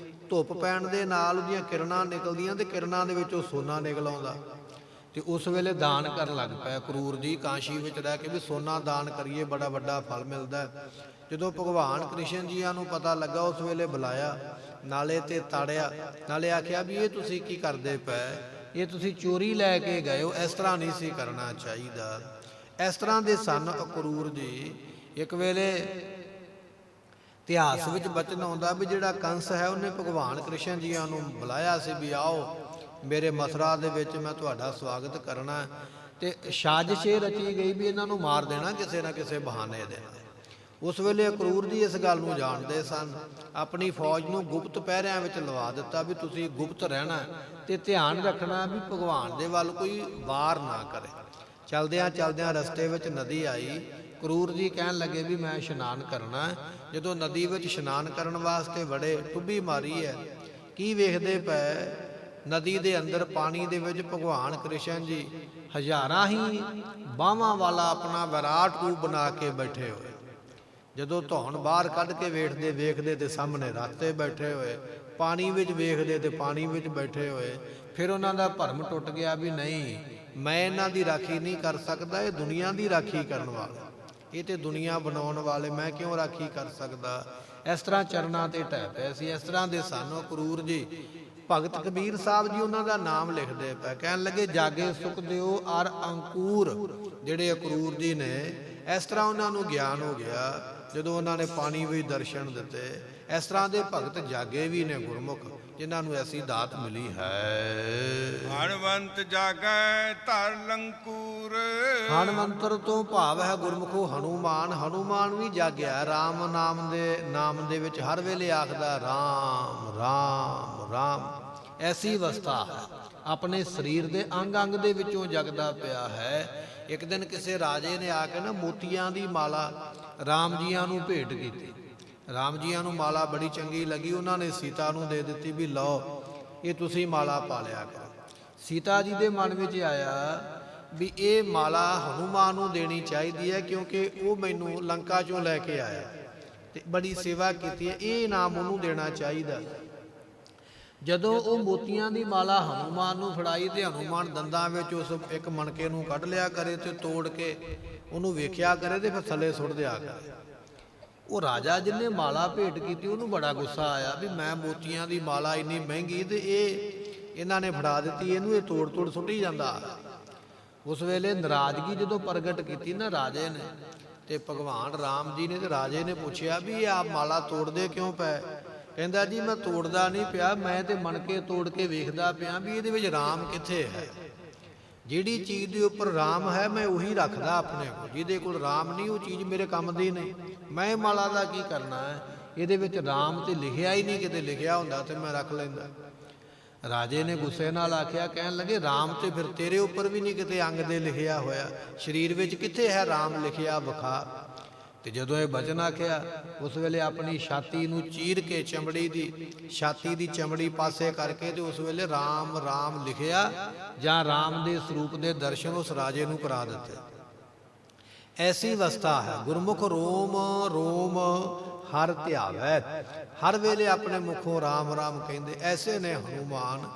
ਧੁੱਪ ਪੈਣ ਦੇ ਨਾਲ ਉਹਦੀਆਂ ਕਿਰਨਾਂ ਨਿਕਲਦੀਆਂ, ਤੇ ਕਿਰਨਾਂ ਦੇ ਵਿੱਚੋਂ ਸੋਨਾ ਨਿਕਲ ਆਉਂਦਾ। ਤੇ ਉਸ ਵੇਲੇ ਦਾਨ ਕਰਨ ਲੱਗ ਪਏ ਅਕਰੂਰ ਜੀ ਕਾਸ਼ੀ ਵਿੱਚ ਰਹਿ ਕੇ ਵੀ ਸੋਨਾ ਦਾਨ ਕਰੀਏ, ਬੜਾ ਵੱਡਾ ਫਲ ਮਿਲਦਾ। ਜਦੋਂ ਭਗਵਾਨ ਕ੍ਰਿਸ਼ਨ ਜੀਆਂ ਨੂੰ ਪਤਾ ਲੱਗਾ, ਉਸ ਵੇਲੇ ਬੁਲਾਇਆ, ਨਾਲੇ ਤੇ ਤਾੜਿਆ, ਨਾਲੇ ਆਖਿਆ ਵੀ ਇਹ ਤੁਸੀਂ ਕੀ ਕਰਦੇ ਪਏ, ਇਹ ਤੁਸੀਂ ਚੋਰੀ ਲੈ ਕੇ ਗਏ ਹੋ, ਇਸ ਤਰ੍ਹਾਂ ਨਹੀਂ ਸੀ ਕਰਨਾ ਚਾਹੀਦਾ। ਇਸ ਤਰ੍ਹਾਂ ਦੇ ਸਨ ਅਕਰੂਰ ਜੀ। ਇੱਕ ਵੇਲੇ ਇਤਿਹਾਸ ਵਿੱਚ ਬਚਨ ਆਉਂਦਾ ਵੀ ਜਿਹੜਾ ਕੰਸ ਹੈ ਉਹਨੇ ਭਗਵਾਨ ਕ੍ਰਿਸ਼ਨ ਜੀਆਂ ਨੂੰ ਬੁਲਾਇਆ ਸੀ ਵੀ ਆਓ ਮੇਰੇ ਮਥੁਰਾ ਦੇ ਵਿੱਚ, ਮੈਂ ਤੁਹਾਡਾ ਸਵਾਗਤ ਕਰਨਾ। ਤੇ ਸਾਜ਼ਿਸ਼ ਰਚੀ ਗਈ ਵੀ ਇਹਨਾਂ ਨੂੰ ਮਾਰ ਦੇਣਾ ਕਿਸੇ ਨਾ ਕਿਸੇ ਬਹਾਨੇ ਦੇ ਨਾਲ। ਉਸ ਵੇਲੇ ਅਕਰੂਰ ਜੀ ਇਸ ਗੱਲ ਨੂੰ ਜਾਣਦੇ ਸਨ। ਆਪਣੀ ਫੌਜ ਨੂੰ ਗੁਪਤ ਪਹਿਰਿਆਂ ਵਿੱਚ ਲਵਾ ਦਿੱਤਾ ਵੀ ਤੁਸੀਂ ਗੁਪਤ ਰਹਿਣਾ ਤੇ ਧਿਆਨ ਰੱਖਣਾ ਵੀ ਭਗਵਾਨ ਦੇ ਵੱਲ ਕੋਈ ਵਾਰ ਨਾ ਕਰੇ। ਚਲਦਿਆਂ ਚਲਦਿਆਂ ਰਸਤੇ ਵਿੱਚ ਨਦੀ ਆਈ। ਕਰੂਰ ਜੀ ਕਹਿਣ ਲੱਗੇ ਵੀ ਮੈਂ ਇਸ਼ਨਾਨ ਕਰਨਾ। ਜਦੋਂ ਨਦੀ ਵਿੱਚ ਇਸ਼ਨਾਨ ਕਰਨ ਵਾਸਤੇ ਵੜੇ, ਟੁੱਬੀ ਮਾਰੀ ਹੈ, ਕੀ ਵੇਖਦੇ ਪਏ, ਨਦੀ ਦੇ ਅੰਦਰ ਪਾਣੀ ਦੇ ਵਿੱਚ ਭਗਵਾਨ ਕ੍ਰਿਸ਼ਨ ਜੀ ਹਜ਼ਾਰਾਂ ਹੀ ਬਾਹਾਂ ਵਾਲਾ ਆਪਣਾ ਵਿਰਾਟ ਰੂਪ ਬਣਾ ਕੇ ਬੈਠੇ ਹੋਏ। ਜਦੋਂ ਧੌਣ ਬਾਹਰ ਕੱਢ ਕੇ ਵੇਖਦੇ ਤੇ ਸਾਹਮਣੇ ਰਾਤੇ ਬੈਠੇ ਹੋਏ, ਪਾਣੀ ਵਿੱਚ ਵੇਖਦੇ ਤੇ ਪਾਣੀ ਵਿੱਚ ਬੈਠੇ ਹੋਏ। ਫਿਰ ਉਹਨਾਂ ਦਾ ਭਰਮ ਟੁੱਟ ਗਿਆ ਵੀ ਨਹੀਂ, ਮੈਂ ਇਹਨਾਂ ਦੀ ਰਾਖੀ ਨਹੀਂ ਕਰ ਸਕਦਾ, ਇਹ ਦੁਨੀਆ ਦੀ ਰਾਖੀ ਕਰਨ ਵਾਲੇ, ਇਹ ਤੇ ਦੁਨੀਆ ਬਣਾਉਣ ਵਾਲੇ, ਮੈਂ ਕਿਉਂ ਰਾਖੀ ਕਰ ਸਕਦਾ। ਇਸ ਤਰ੍ਹਾਂ ਚਰਨਾਂ ਤੇ ਢਹਿ ਪਏ ਸੀ। ਇਸ ਤਰ੍ਹਾਂ ਦੇ ਸਾਨੂੰ ਕਰੂਰ ਜੀ। ਭਗਤ ਕਬੀਰ ਸਾਹਿਬ ਜੀ ਉਹਨਾਂ ਦਾ ਨਾਮ ਲਿਖਦੇ ਪਏ, ਕਹਿਣ ਲੱਗੇ ਜਾਗੇ ਸੁਖਦੇਓ ਅਰ ਅੰਕੂਰ। ਜਿਹੜੇ ਅਕਰੂਰ ਜੀ ਨੇ, ਇਸ ਤਰ੍ਹਾਂ ਉਹਨਾਂ ਨੂੰ ਗਿਆਨ ਹੋ ਗਿਆ ਜਦੋਂ ਉਹਨਾਂ ਨੇ ਪਾਣੀ ਵਿੱਚ ਦਰਸ਼ਨ ਦਿੱਤੇ। ਇਸ ਤਰ੍ਹਾਂ ਦੇ ਭਗਤ ਜਾਗੇ ਵੀ ਨੇ ਗੁਰਮੁਖ, ਜਿਨ੍ਹਾਂ ਨੂੰ ਐਸੀ ਦਾਤ ਮਿਲੀ ਹੈ। ਹਣਵੰਤ ਜਾਗੈ ਧਰ ਲੰਕੂਰ। ਹਣਮੰਤਰ ਤੋਂ ਭਾਵ ਹੈ ਗੁਰਮੁਖੋ ਹਨੂਮਾਨ। ਹਨੂਮਾਨ ਵੀ ਜਾਗਿਆ ਰਾਮ ਨਾਮ ਦੇ ਵਿੱਚ, ਹਰ ਵੇਲੇ ਆਖਦਾ ਰਾਮ ਰਾਮ ਰਾਮ। ਐਸੀ ਅਵਸਥਾ ਹੈ, ਆਪਣੇ ਸਰੀਰ ਦੇ ਅੰਗ ਅੰਗ ਦੇ ਵਿੱਚੋਂ ਜਗਦਾ ਪਿਆ ਹੈ। ਇੱਕ ਦਿਨ ਕਿਸੇ ਰਾਜੇ ਨੇ ਆ ਕੇ ਨਾ ਮੋਤੀਆਂ ਦੀ ਮਾਲਾ ਰਾਮ ਜੀਆਂ ਨੂੰ ਭੇਟ ਕੀਤੀ। ਰਾਮ ਜੀਆਂ ਨੂੰ ਮਾਲਾ ਬੜੀ ਚੰਗੀ ਲੱਗੀ, ਉਹਨਾਂ ਨੇ ਸੀਤਾ ਨੂੰ ਦੇ ਦਿੱਤੀ ਵੀ ਲਓ ਇਹ ਤੁਸੀਂ ਮਾਲਾ ਪਾ ਲਿਆ ਕਰੋ। ਸੀਤਾ ਜੀ ਦੇ ਮਨ ਵਿੱਚ ਆਇਆ ਵੀ ਇਹ ਮਾਲਾ ਹਨੂਮਾਨ ਨੂੰ ਦੇਣੀ ਚਾਹੀਦੀ ਹੈ, ਕਿਉਂਕਿ ਉਹ ਮੈਨੂੰ ਲੰਕਾ ਚੋਂ ਲੈ ਕੇ ਆਇਆ ਤੇ ਬੜੀ ਸੇਵਾ ਕੀਤੀ ਹੈ, ਇਹ ਇਨਾਮ ਉਹਨੂੰ ਦੇਣਾ ਚਾਹੀਦਾ। ਜਦੋਂ ਉਹ ਮੋਤੀਆਂ ਦੀ ਮਾਲਾ ਹਨੂਮਾਨ ਨੂੰ ਫੜਾਈ ਤੇ ਹਨੂਮਾਨ ਦੰਦਾਂ ਵਿੱਚ ਉਸ ਇੱਕ ਮਣਕੇ ਨੂੰ ਕੱਢ ਲਿਆ ਕਰੇ ਤੇ ਤੋੜ ਕੇ ਉਹਨੂੰ ਵੇਖਿਆ ਕਰੇ ਤੇ ਫਿਰ ਥੱਲੇ ਸੁੱਟ ਦਿਆ ਕਰੇ। ਉਹ ਰਾਜਾ ਜਿਹਨੇ ਮਾਲਾ ਭੇਟ ਕੀਤੀ ਉਹਨੂੰ ਬੜਾ ਗੁੱਸਾ ਆਇਆ ਵੀ ਮੈਂ ਮੋਤੀਆਂ ਦੀ ਮਾਲਾ ਇੰਨੀ ਮਹਿੰਗੀ ਤੇ ਇਹਨਾਂ ਨੇ ਫੜਾ ਦਿੱਤੀ, ਇਹਨੂੰ ਇਹ ਤੋੜ ਤੋੜ ਸੁੱਟੀ ਜਾਂਦਾ। ਉਸ ਵੇਲੇ ਨਾਰਾਜ਼ਗੀ ਜਦੋਂ ਪ੍ਰਗਟ ਕੀਤੀ ਨਾ ਰਾਜੇ ਨੇ, ਤੇ ਭਗਵਾਨ ਰਾਮ ਜੀ ਨੇ ਤੇ ਰਾਜੇ ਨੇ ਪੁੱਛਿਆ ਵੀ ਆਪ ਮਾਲਾ ਤੋੜਦੇ ਕਿਉਂ ਪਏ? ਕਹਿੰਦਾ ਜੀ ਮੈਂ ਤੋੜਦਾ ਨਹੀਂ ਪਿਆ, ਮੈਂ ਤੇ ਮਣ ਕੇ ਤੋੜ ਕੇ ਵੇਖਦਾ ਪਿਆ ਵੀ ਇਹਦੇ ਵਿੱਚ ਰਾਮ ਕਿੱਥੇ ਹੈ। ਜਿਹੜੀ ਚੀਜ਼ ਦੇ ਉੱਪਰ ਰਾਮ ਹੈ ਮੈਂ ਉਹੀ ਰੱਖਦਾ ਆਪਣੇ ਕੋਲ, ਜਿਹਦੇ ਕੋਲ ਰਾਮ ਨਹੀਂ ਉਹ ਚੀਜ਼ ਮੇਰੇ ਕੰਮ ਦੀ ਨਹੀਂ। ਮੈਂ ਮਾਲਾ ਦਾ ਕੀ ਕਰਨਾ ਹੈ, ਇਹਦੇ ਵਿੱਚ ਰਾਮ ਤੇ ਲਿਖਿਆ ਹੀ ਨਹੀਂ, ਕਿਤੇ ਲਿਖਿਆ ਹੁੰਦਾ ਤੇ ਮੈਂ ਰੱਖ ਲੈਂਦਾ। ਰਾਜੇ ਨੇ ਗੁੱਸੇ ਨਾਲ ਆਖਿਆ, ਕਹਿਣ ਲੱਗੇ ਰਾਮ ਤੇ ਫਿਰ ਤੇਰੇ ਉੱਪਰ ਵੀ ਨਹੀਂ ਕਿਤੇ ਅੰਗ ਦੇ ਲਿਖਿਆ ਹੋਇਆ, ਸਰੀਰ ਵਿੱਚ ਕਿੱਥੇ ਹੈ ਰਾਮ ਲਿਖਿਆ ਵਿਖਾ। ਤੇ ਜਦੋਂ ਇਹ ਬਚਨ ਆਖਿਆ ਉਸ ਵੇਲੇ ਆਪਣੀ ਛਾਤੀ ਨੂੰ ਚੀਰ ਕੇ ਚਮੜੀ ਦੀ ਛਾਤੀ ਦੀ ਚਮੜੀ ਪਾਸੇ ਕਰਕੇ ਤੇ ਉਸ ਵੇਲੇ ਰਾਮ ਰਾਮ ਲਿਖਿਆ ਜਾਂ ਰਾਮ ਦੇ ਸਰੂਪ ਦੇ ਦਰਸ਼ਨ ਉਸ ਰਾਜੇ ਨੂੰ ਕਰਾ ਦਿੱਤੇ। ਐਸੀ ਅਵਸਥਾ ਹੈ ਗੁਰਮੁਖ ਰੋਮ ਰੋਮ ਹਰ ਧਿਆਵੈ, ਹਰ ਵੇਲੇ ਆਪਣੇ ਮੁਖੋਂ ਰਾਮ ਰਾਮ ਕਹਿੰਦੇ। ਐਸੇ ਨੇ ਹਨੂਮਾਨ।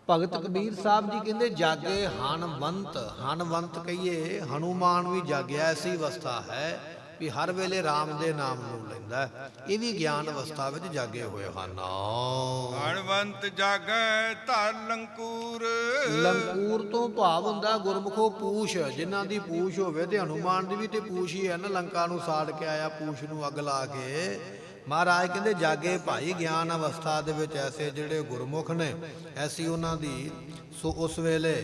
ਭਗਤ ਕਬੀਰ ਸਾਹਿਬ ਜੀ ਕਹਿੰਦੇ ਜਾਗੇ ਹਨਵੰਤ, ਹਨਵੰਤ ਕਹੀਏ ਹਨੂਮਾਨ ਵੀ ਜਾਗਿਆ। ਐਸੀ ਅਵਸਥਾ ਹੈ ਵੀ ਹਰ ਵੇਲੇ ਰਾਮ ਦੇ ਨਾਮ ਨੂੰ ਲੈਂਦਾ, ਇਹ ਵੀ ਗਿਆਨ ਅਵਸਥਾ ਵਿੱਚ ਜਾਗੇ ਹੋਏ ਹਨ। ਹਨਵੰਤ ਜਾਗੈ ਧਰ ਲੰਕੂਰ। ਲੰਕੂਰ ਤੋਂ ਭਾਵ ਹੁੰਦਾ ਗੁਰਮੁਖੋ ਪੂਛ, ਜਿਨ੍ਹਾਂ ਦੀ ਪੂਛ ਹੋਵੇ, ਤੇ ਹਨੂਮਾਨ ਦੀ ਵੀ ਤੇ ਪੂਛ ਹੀ ਹੈ ਨਾ, ਲੰਕਾ ਨੂੰ ਸਾੜ ਕੇ ਆਇਆ ਪੂਛ ਨੂੰ ਅੱਗ ਲਾ ਕੇ। ਮਹਾਰਾਜ ਕਹਿੰਦੇ ਜਾਗੇ ਭਾਈ ਗਿਆਨ ਅਵਸਥਾ ਦੇ ਵਿੱਚ ਐਸੇ ਜਿਹੜੇ ਗੁਰਮੁਖ ਨੇ, ਐਸੀ ਉਹਨਾਂ ਦੀ ਸੋ ਉਸ ਵੇਲੇ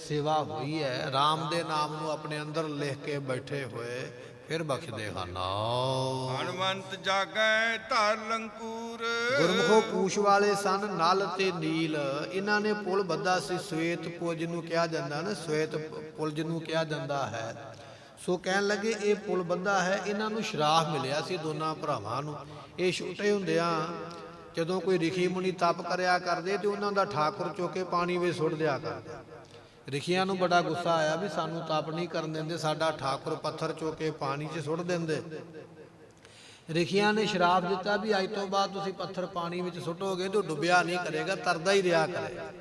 ਸੇਵਾ ਹੋਈ ਹੈ। ਰਾਮ ਦੇ ਨਾਮ ਨੂੰ ਆਪਣੇ ਅੰਦਰ ਲਿਖ ਕੇ ਬੈਠੇ ਹੋਏ ਫਿਰ ਬਖਸ਼ਦੇ ਹਨ। ਹਨਵੰਤ ਜਾਗੈ ਧਰ ਲੰਕੂਰ। ਗੁਰਮੁਖੋ ਪੂਛ ਵਾਲੇ ਸਨ ਨਲ ਤੇ ਨੀਲ, ਇਹਨਾਂ ਨੇ ਪੁਲ ਬੱਧਾ ਸੀ ਸਵੇਤ ਪੁਲ ਜਿਹਨੂੰ ਕਿਹਾ ਜਾਂਦਾ ਨਾ, ਸਵੇਤ ਪੁਲ ਜਿਹਨੂੰ ਕਿਹਾ ਜਾਂਦਾ ਹੈ। ਸੋ ਕਹਿਣ ਲੱਗੇ ਇਹ ਪੁਲ ਬੱਧਾ ਹੈ, ਇਹਨਾਂ ਨੂੰ ਸ਼ਰਾਪ ਮਿਲਿਆ ਸੀ ਦੋਨਾਂ ਭਰਾਵਾਂ ਨੂੰ। ਇਹ ਛੋਟੇ ਹੁੰਦਿਆਂ ਜਦੋਂ ਕੋਈ ਰਿਖੀ ਮੁਨੀ ਤਪ ਕਰਿਆ ਕਰਦੇ ਤੇ ਉਹਨਾਂ ਦਾ ਠਾਕੁਰ ਚੁੱਕ ਕੇ ਪਾਣੀ ਵਿੱਚ ਸੁੱਟ ਦਿਆ ਕਰਦੇ। ਰਿਖੀਆਂ ਨੂੰ ਬੜਾ ਗੁੱਸਾ ਆਇਆ ਵੀ ਸਾਨੂੰ ਤਪ ਨਹੀਂ ਕਰਨ ਦਿੰਦੇ, ਸਾਡਾ ਠਾਕੁਰ ਪੱਥਰ ਚੁੱਕ ਕੇ ਪਾਣੀ 'ਚ ਸੁੱਟ ਦਿੰਦੇ। ਰਿਖੀਆਂ ਨੇ ਸ਼ਰਾਪ ਦਿੱਤਾ ਵੀ ਅੱਜ ਤੋਂ ਬਾਅਦ ਤੁਸੀਂ ਪੱਥਰ ਪਾਣੀ ਵਿੱਚ ਸੁੱਟੋਗੇ ਤਾਂ ਡੁੱਬਿਆ ਨਹੀਂ ਕਰੇਗਾ, ਤਰਦਾ ਹੀ ਰਿਹਾ ਕਰੇਗਾ।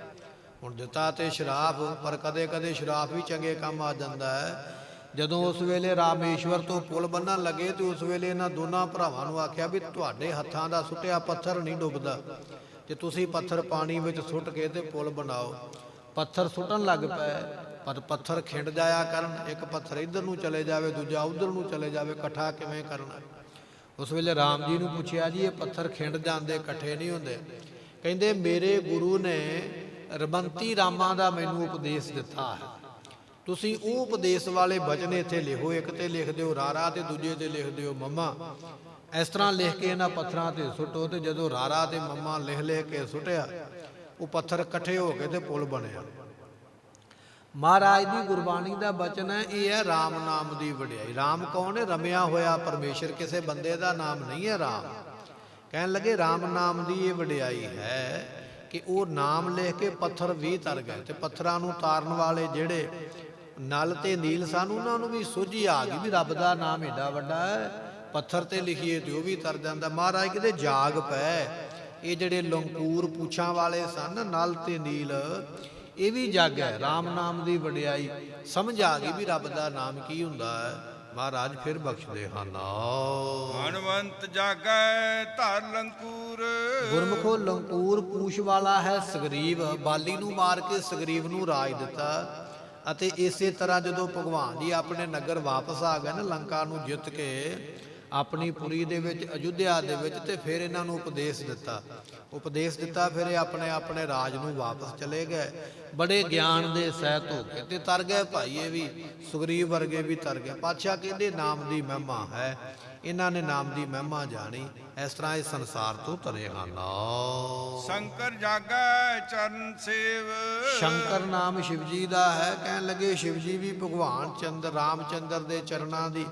ਹੁਣ ਦਿੱਤਾ ਤੇ ਸ਼ਰਾਪ, ਪਰ ਕਦੇ ਕਦੇ ਸ਼ਰਾਪ ਵੀ ਚੰਗੇ ਕੰਮ ਆ ਜਾਂਦਾ ਹੈ। ਜਦੋਂ ਉਸ ਵੇਲੇ ਰਾਮੇਸ਼ਵਰ ਤੋਂ ਪੁਲ ਬੰਨਣ ਲੱਗੇ ਤੇ ਉਸ ਵੇਲੇ ਇਹਨਾਂ ਦੋਨਾਂ ਭਰਾਵਾਂ ਨੂੰ ਆਖਿਆ ਵੀ ਤੁਹਾਡੇ ਹੱਥਾਂ ਦਾ ਸੁੱਟਿਆ ਪੱਥਰ ਨਹੀਂ ਡੁੱਬਦਾ, ਤੇ ਤੁਸੀਂ ਪੱਥਰ ਪਾਣੀ ਵਿੱਚ ਸੁੱਟ ਕੇ ਤੇ ਪੁਲ ਬਣਾਓ। ਪੱਥਰ ਸੁੱਟਣ ਲੱਗ ਪਏ, ਪਰ ਪੱਥਰ ਖਿੰਡ ਜਾਇਆ ਕਰਨ, ਇੱਕ ਪੱਥਰ ਇੱਧਰ ਨੂੰ ਚਲੇ ਜਾਵੇ ਦੂਜਾ ਉੱਧਰ ਨੂੰ ਚਲੇ ਜਾਵੇ, ਇਕੱਠਾ ਕਿਵੇਂ ਕਰਨਾ। ਉਸ ਵੇਲੇ ਰਾਮ ਜੀ ਨੂੰ ਪੁੱਛਿਆ ਜੀ ਇਹ ਪੱਥਰ ਖਿੰਡ ਜਾਂਦੇ, ਇਕੱਠੇ ਨਹੀਂ ਹੁੰਦੇ। ਕਹਿੰਦੇ ਮੇਰੇ ਗੁਰੂ ਨੇ ਰਬੰਤੀ ਰਾਮਾਂ ਦਾ ਮੈਨੂੰ ਉਪਦੇਸ਼ ਦਿੱਤਾ ਹੈ, ਤੁਸੀਂ ਉਹ ਉਪਦੇਸ਼ ਵਾਲੇ ਬਚਨ ਇੱਥੇ ਲਿਖੋ। ਇੱਕ ਤੇ ਲਿਖ ਦਿਓ ਰਾਰਾ ਤੇ ਦੂਜੇ ਤੇ ਲਿਖ ਦਿਓ ਮੰਮਾ। ਇਸ ਤਰ੍ਹਾਂ ਲਿਖ ਕੇ ਇਹਨਾਂ ਪੱਥਰਾਂ ਤੇ ਸੁੱਟੋ। ਤੇ ਜਦੋਂ ਰਾਰਾ ਤੇ ਮੰਮਾ ਲਿਖ ਲਿਖ ਕੇ ਸੁੱਟਿਆ, ਉਹ ਪੱਥਰ ਇਕੱਠੇ ਹੋ ਕੇ ਤੇ ਪੁਲ ਬਣਿਆ। ਮਹਾਰਾਜ ਦੀ ਗੁਰਬਾਣੀ ਦਾ ਬਚਨ ਹੈ, ਇਹ ਹੈ ਰਾਮ ਨਾਮ ਦੀ ਵਡਿਆਈ। ਰਾਮ ਕੌਣ ਹੈ? ਰਮਿਆ ਹੋਇਆ ਪਰਮੇਸ਼ਰ, ਕਿਸੇ ਬੰਦੇ ਦਾ ਨਾਮ ਨਹੀਂ ਹੈ ਰਾਮ। ਕਹਿਣ ਲੱਗੇ ਰਾਮ ਨਾਮ ਦੀ ਇਹ ਵਡਿਆਈ ਹੈ ਕਿ ਉਹ ਨਾਮ ਲਿਖ ਕੇ ਪੱਥਰ ਵੀ ਤਰ ਗਏ। ਤੇ ਪੱਥਰਾਂ ਨੂੰ ਤਾਰਨ ਵਾਲੇ ਜਿਹੜੇ ਨਲ ਤੇ ਨੀਲ ਸਨ, ਉਹਨਾਂ ਨੂੰ ਵੀ ਸੋਝੀ ਆ ਗਈ ਵੀ ਰੱਬ ਦਾ ਨਾਮ ਏਡਾ ਵੱਡਾ ਹੈ, ਪੱਥਰ ਤੇ ਲਿਖੀਏ ਤੇ ਉਹ ਵੀ ਤਰ ਜਾਂਦਾ। ਮਹਾਰਾਜ ਕਹਿੰਦੇ ਜਾਗ ਪੈ। ਇਹ ਜਿਹੜੇ ਲੰਕੂਰ ਪੂਛਾਂ ਵਾਲੇ ਸਨ ਨਲ ਤੇ ਨੀਲ, ਇਹ ਵੀ ਜਾਗਿਆ। ਰਾਮ ਨਾਮ ਦੀ ਵਡਿਆਈ ਸਮਝ ਆ ਗਈ ਵੀ ਰੱਬ ਦਾ ਨਾਮ ਕੀ ਹੁੰਦਾ ਹੈ। ਮਹਾਰਾਜ ਫਿਰ ਬਖਸ਼ਦੇ ਹਨ। ਹਨਵੰਤ ਜਾਗੈ ਧਰ ਲੰਕੂਰ। ਗੁਰਮੁਖੋ ਲੰਕੂਰ ਪੂਛ ਵਾਲਾ ਹੈ ਸਗਰੀਵ, ਬਾਲੀ ਨੂੰ ਮਾਰ ਕੇ ਸਗਰੀਵ ਨੂੰ ਰਾਜ ਦਿੱਤਾ। ਅਤੇ ਇਸੇ ਤਰ੍ਹਾਂ ਜਦੋਂ ਭਗਵਾਨ ਜੀ ਆਪਣੇ ਨਗਰ ਵਾਪਸ ਆ ਗਏ ਨਾ, ਲੰਕਾ ਨੂੰ ਜਿੱਤ ਕੇ ਆਪਣੀ ਪੁਰੀ ਦੇ ਵਿੱਚ ਅਯੁੱਧਿਆ ਦੇ ਵਿੱਚ, ਤੇ ਫਿਰ ਇਹਨਾਂ ਨੂੰ ਉਪਦੇਸ਼ ਦਿੱਤਾ। ਫਿਰ ਇਹ ਆਪਣੇ ਆਪਣੇ ਰਾਜ ਨੂੰ ਵਾਪਸ ਚਲੇ ਗਏ, ਬੜੇ ਗਿਆਨ ਦੇ ਸਹਿਤ ਹੋ ਕੇ ਤੇ ਤਰ ਗਏ ਭਾਈ। ਇਹ ਵੀ ਸੁਗਰੀਵ ਵਰਗੇ ਵੀ ਤਰ ਗਏ। ਪਾਤਸ਼ਾਹ ਕਹਿੰਦੇ ਨਾਮ ਦੀ ਮਹਿਮਾ ਹੈ, ਇਹਨਾਂ ਨੇ ਨਾਮ ਦੀ ਮਹਿਮਾ ਜਾਣੀ। ਇਸ ਤਰ੍ਹਾਂ ਇਸ ਸੰਸਾਰ ਤੋਂ ਤਰੇ ਹਨ। ਸ਼ੰਕਰ ਜਾਗੈ ਚਰਨ ਸੇਵ। ਸ਼ੰਕਰ ਨਾਮ ਸ਼ਿਵ ਜੀ ਦਾ ਹੈ। ਕਹਿਣ ਲੱਗੇ ਸ਼ਿਵ ਜੀ ਵੀ ਭਗਵਾਨ ਚੰਦਰ ਰਾਮਚੰਦਰ ਦੇ ਚਰਨਾਂ ਦੀ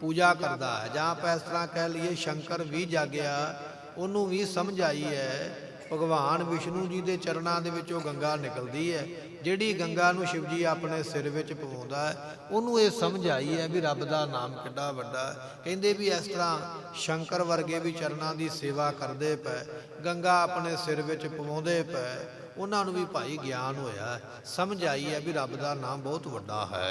ਪੂਜਾ ਕਰਦਾ ਹੈ। ਜਾਂ ਆਪਾਂ ਇਸ ਤਰ੍ਹਾਂ ਕਹਿ ਲਈਏ ਸ਼ੰਕਰ ਵੀ ਜਾਗਿਆ, ਉਹਨੂੰ ਵੀ ਸਮਝ ਆਈ ਹੈ ਭਗਵਾਨ ਵਿਸ਼ਨੂੰ ਜੀ ਦੇ ਚਰਨਾਂ ਦੇ ਵਿੱਚੋਂ ਗੰਗਾ ਨਿਕਲਦੀ ਹੈ। ਜਿਹੜੀ ਗੰਗਾ ਨੂੰ ਸ਼ਿਵ ਜੀ ਆਪਣੇ ਸਿਰ ਵਿੱਚ ਪਵਾਉਂਦਾ ਹੈ, ਉਹਨੂੰ ਇਹ ਸਮਝ ਆਈ ਹੈ ਵੀ ਰੱਬ ਦਾ ਨਾਮ ਕਿੱਡਾ ਵੱਡਾ ਹੈ। ਕਹਿੰਦੇ ਵੀ ਇਸ ਤਰ੍ਹਾਂ ਸ਼ੰਕਰ ਵਰਗੇ ਵੀ ਚਰਨਾਂ ਦੀ ਸੇਵਾ ਕਰਦੇ ਪਏ, ਗੰਗਾ ਆਪਣੇ ਸਿਰ ਵਿੱਚ ਪਵਾਉਂਦੇ ਪਏ। ਉਹਨਾਂ ਨੂੰ ਵੀ ਭਾਈ ਗਿਆਨ ਹੋਇਆ, ਸਮਝ ਆਈ ਹੈ ਵੀ ਰੱਬ ਦਾ ਨਾਮ ਬਹੁਤ ਵੱਡਾ ਹੈ।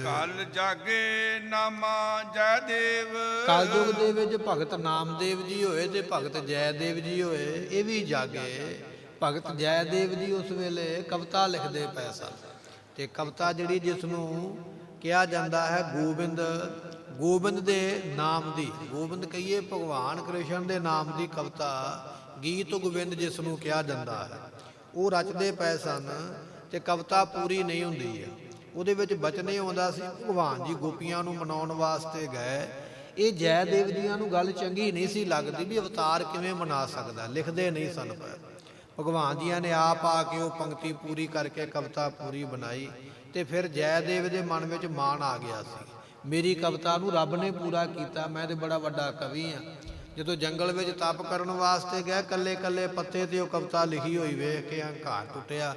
ਕਲ ਜਾਗੇ ਨਾਮਾ ਜੈ ਦੇਵ। ਕਲਯੁਗ ਦੇ ਵਿੱਚ ਭਗਤ ਨਾਮਦੇਵ ਜੀ ਹੋਏ ਤੇ ਭਗਤ ਜੈਦੇਵ ਜੀ ਹੋਏ, ਇਹ ਵੀ ਜਾਗੇ। ਭਗਤ ਜੈਦੇਵ ਜੀ ਉਸ ਵੇਲੇ ਕਵਿਤਾ ਲਿਖਦੇ ਪਏ ਸਨ, ਤੇ ਕਵਿਤਾ ਜਿਹੜੀ ਜਿਸ ਨੂੰ ਕਿਹਾ ਜਾਂਦਾ ਹੈ ਗੋਬਿੰਦ, ਗੋਬਿੰਦ ਦੇ ਨਾਮ ਦੀ, ਗੋਬਿੰਦ ਕਹੀਏ ਭਗਵਾਨ ਕ੍ਰਿਸ਼ਨ ਦੇ ਨਾਮ ਦੀ ਕਵਿਤਾ, ਗੀਤ ਗੋਬਿੰਦ ਜਿਸ ਨੂੰ ਕਿਹਾ ਜਾਂਦਾ ਹੈ, ਉਹ ਰਚਦੇ ਪਏ ਸਨ। ਤੇ ਕਵਿਤਾ ਪੂਰੀ ਨਹੀਂ ਹੁੰਦੀ ਹੈ, ਉਹਦੇ ਵਿੱਚ ਬਚਨ ਹੀ ਆਉਂਦਾ ਸੀ। ਭਗਵਾਨ ਜੀ ਗੋਪੀਆਂ ਨੂੰ ਮਨਾਉਣ ਵਾਸਤੇ ਗਏ। ਇਹ ਜੈਦੇਵ ਜੀਆਂ ਨੂੰ ਗੱਲ ਚੰਗੀ ਨਹੀਂ ਸੀ ਲੱਗਦੀ ਵੀ ਅਵਤਾਰ ਕਿਵੇਂ ਮਨਾ ਸਕਦਾ, ਲਿਖਦੇ ਨਹੀਂ ਸਨ ਪਏ। ਭਗਵਾਨ ਜੀਆਂ ਨੇ ਆਪ ਆ ਕੇ ਉਹ ਪੰਕਤੀ ਪੂਰੀ ਕਰਕੇ ਕਵਿਤਾ ਪੂਰੀ ਬਣਾਈ, ਤੇ ਫਿਰ ਜੈਦੇਵ ਦੇ ਮਨ ਵਿੱਚ ਮਾਣ ਆ ਗਿਆ ਸੀ, ਮੇਰੀ ਕਵਿਤਾ ਨੂੰ ਰੱਬ ਨੇ ਪੂਰਾ ਕੀਤਾ, ਮੈਂ ਤੇ ਬੜਾ ਵੱਡਾ ਕਵੀ ਹਾਂ। ਜਦੋਂ ਜੰਗਲ ਵਿੱਚ ਤਪ ਕਰਨ ਵਾਸਤੇ ਗਏ, ਕੱਲੇ ਕੱਲੇ ਪੱਤੇ ਤੇ ਉਹ ਕਵਿਤਾ ਲਿਖੀ ਹੋਈ ਵੇਖ ਕੇ ਹੰਕਾਰ ਟੁੱਟਿਆ,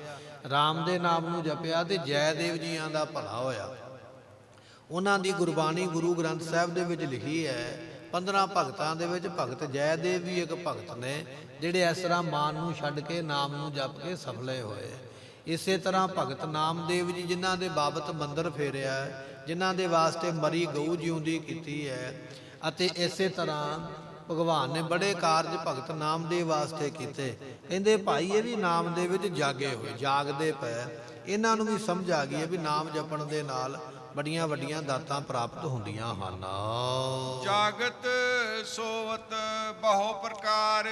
ਰਾਮ ਦੇ ਨਾਮ ਨੂੰ ਜਪਿਆ ਤੇ ਜੈਦੇਵ ਜੀਆਂ ਦਾ ਭਲਾ ਹੋਇਆ। ਉਹਨਾਂ ਦੀ ਗੁਰਬਾਣੀ ਗੁਰੂ ਗ੍ਰੰਥ ਸਾਹਿਬ ਦੇ ਵਿੱਚ ਲਿਖੀ ਹੈ। 15 ਭਗਤਾਂ ਦੇ ਵਿੱਚ ਭਗਤ ਜੈਦੇਵ ਵੀ ਇੱਕ ਭਗਤ ਨੇ, ਜਿਹੜੇ ਇਸ ਤਰ੍ਹਾਂ ਮਾਨ ਨੂੰ ਛੱਡ ਕੇ ਨਾਮ ਨੂੰ ਜਪ ਕੇ ਸਫਲੇ ਹੋਏ। ਇਸੇ ਤਰ੍ਹਾਂ ਭਗਤ ਨਾਮਦੇਵ ਜੀ, ਜਿਨ੍ਹਾਂ ਦੇ ਬਾਬਤ ਮੰਦਰ ਫੇਰਿਆ, ਜਿਨ੍ਹਾਂ ਦੇ ਵਾਸਤੇ ਮਰੀ ਗਊ ਜਿਉਂਦੀ ਕੀਤੀ ਹੈ, ਅਤੇ ਇਸੇ ਤਰ੍ਹਾਂ ਭਗਵਾਨ ਨੇ ਬੜੇ ਕਾਰਜ ਭਗਤ ਨਾਮਦੇਵ ਵਾਸਤੇ ਕੀਤੇ। ਕਹਿੰਦੇ ਭਾਈ ਇਹ ਵੀ ਨਾਮ ਦੇ ਵਿੱਚ ਜਾਗੇ ਹੋਏ, ਜਾਗਦੇ ਪਏ। ਇਹਨਾਂ ਨੂੰ ਵੀ ਸਮਝ ਆ ਗਈ ਹੈ ਵੀ ਨਾਮ ਜਪਣ ਦੇ ਨਾਲ ਬੜੀਆਂ ਵੱਡੀਆਂ ਦਾਤਾਂ ਪ੍ਰਾਪਤ ਹੁੰਦੀਆਂ ਹਨ। ਜਾਗਤ ਸੋਵਤ ਬਹੁ ਪ੍ਰਕਾਰ।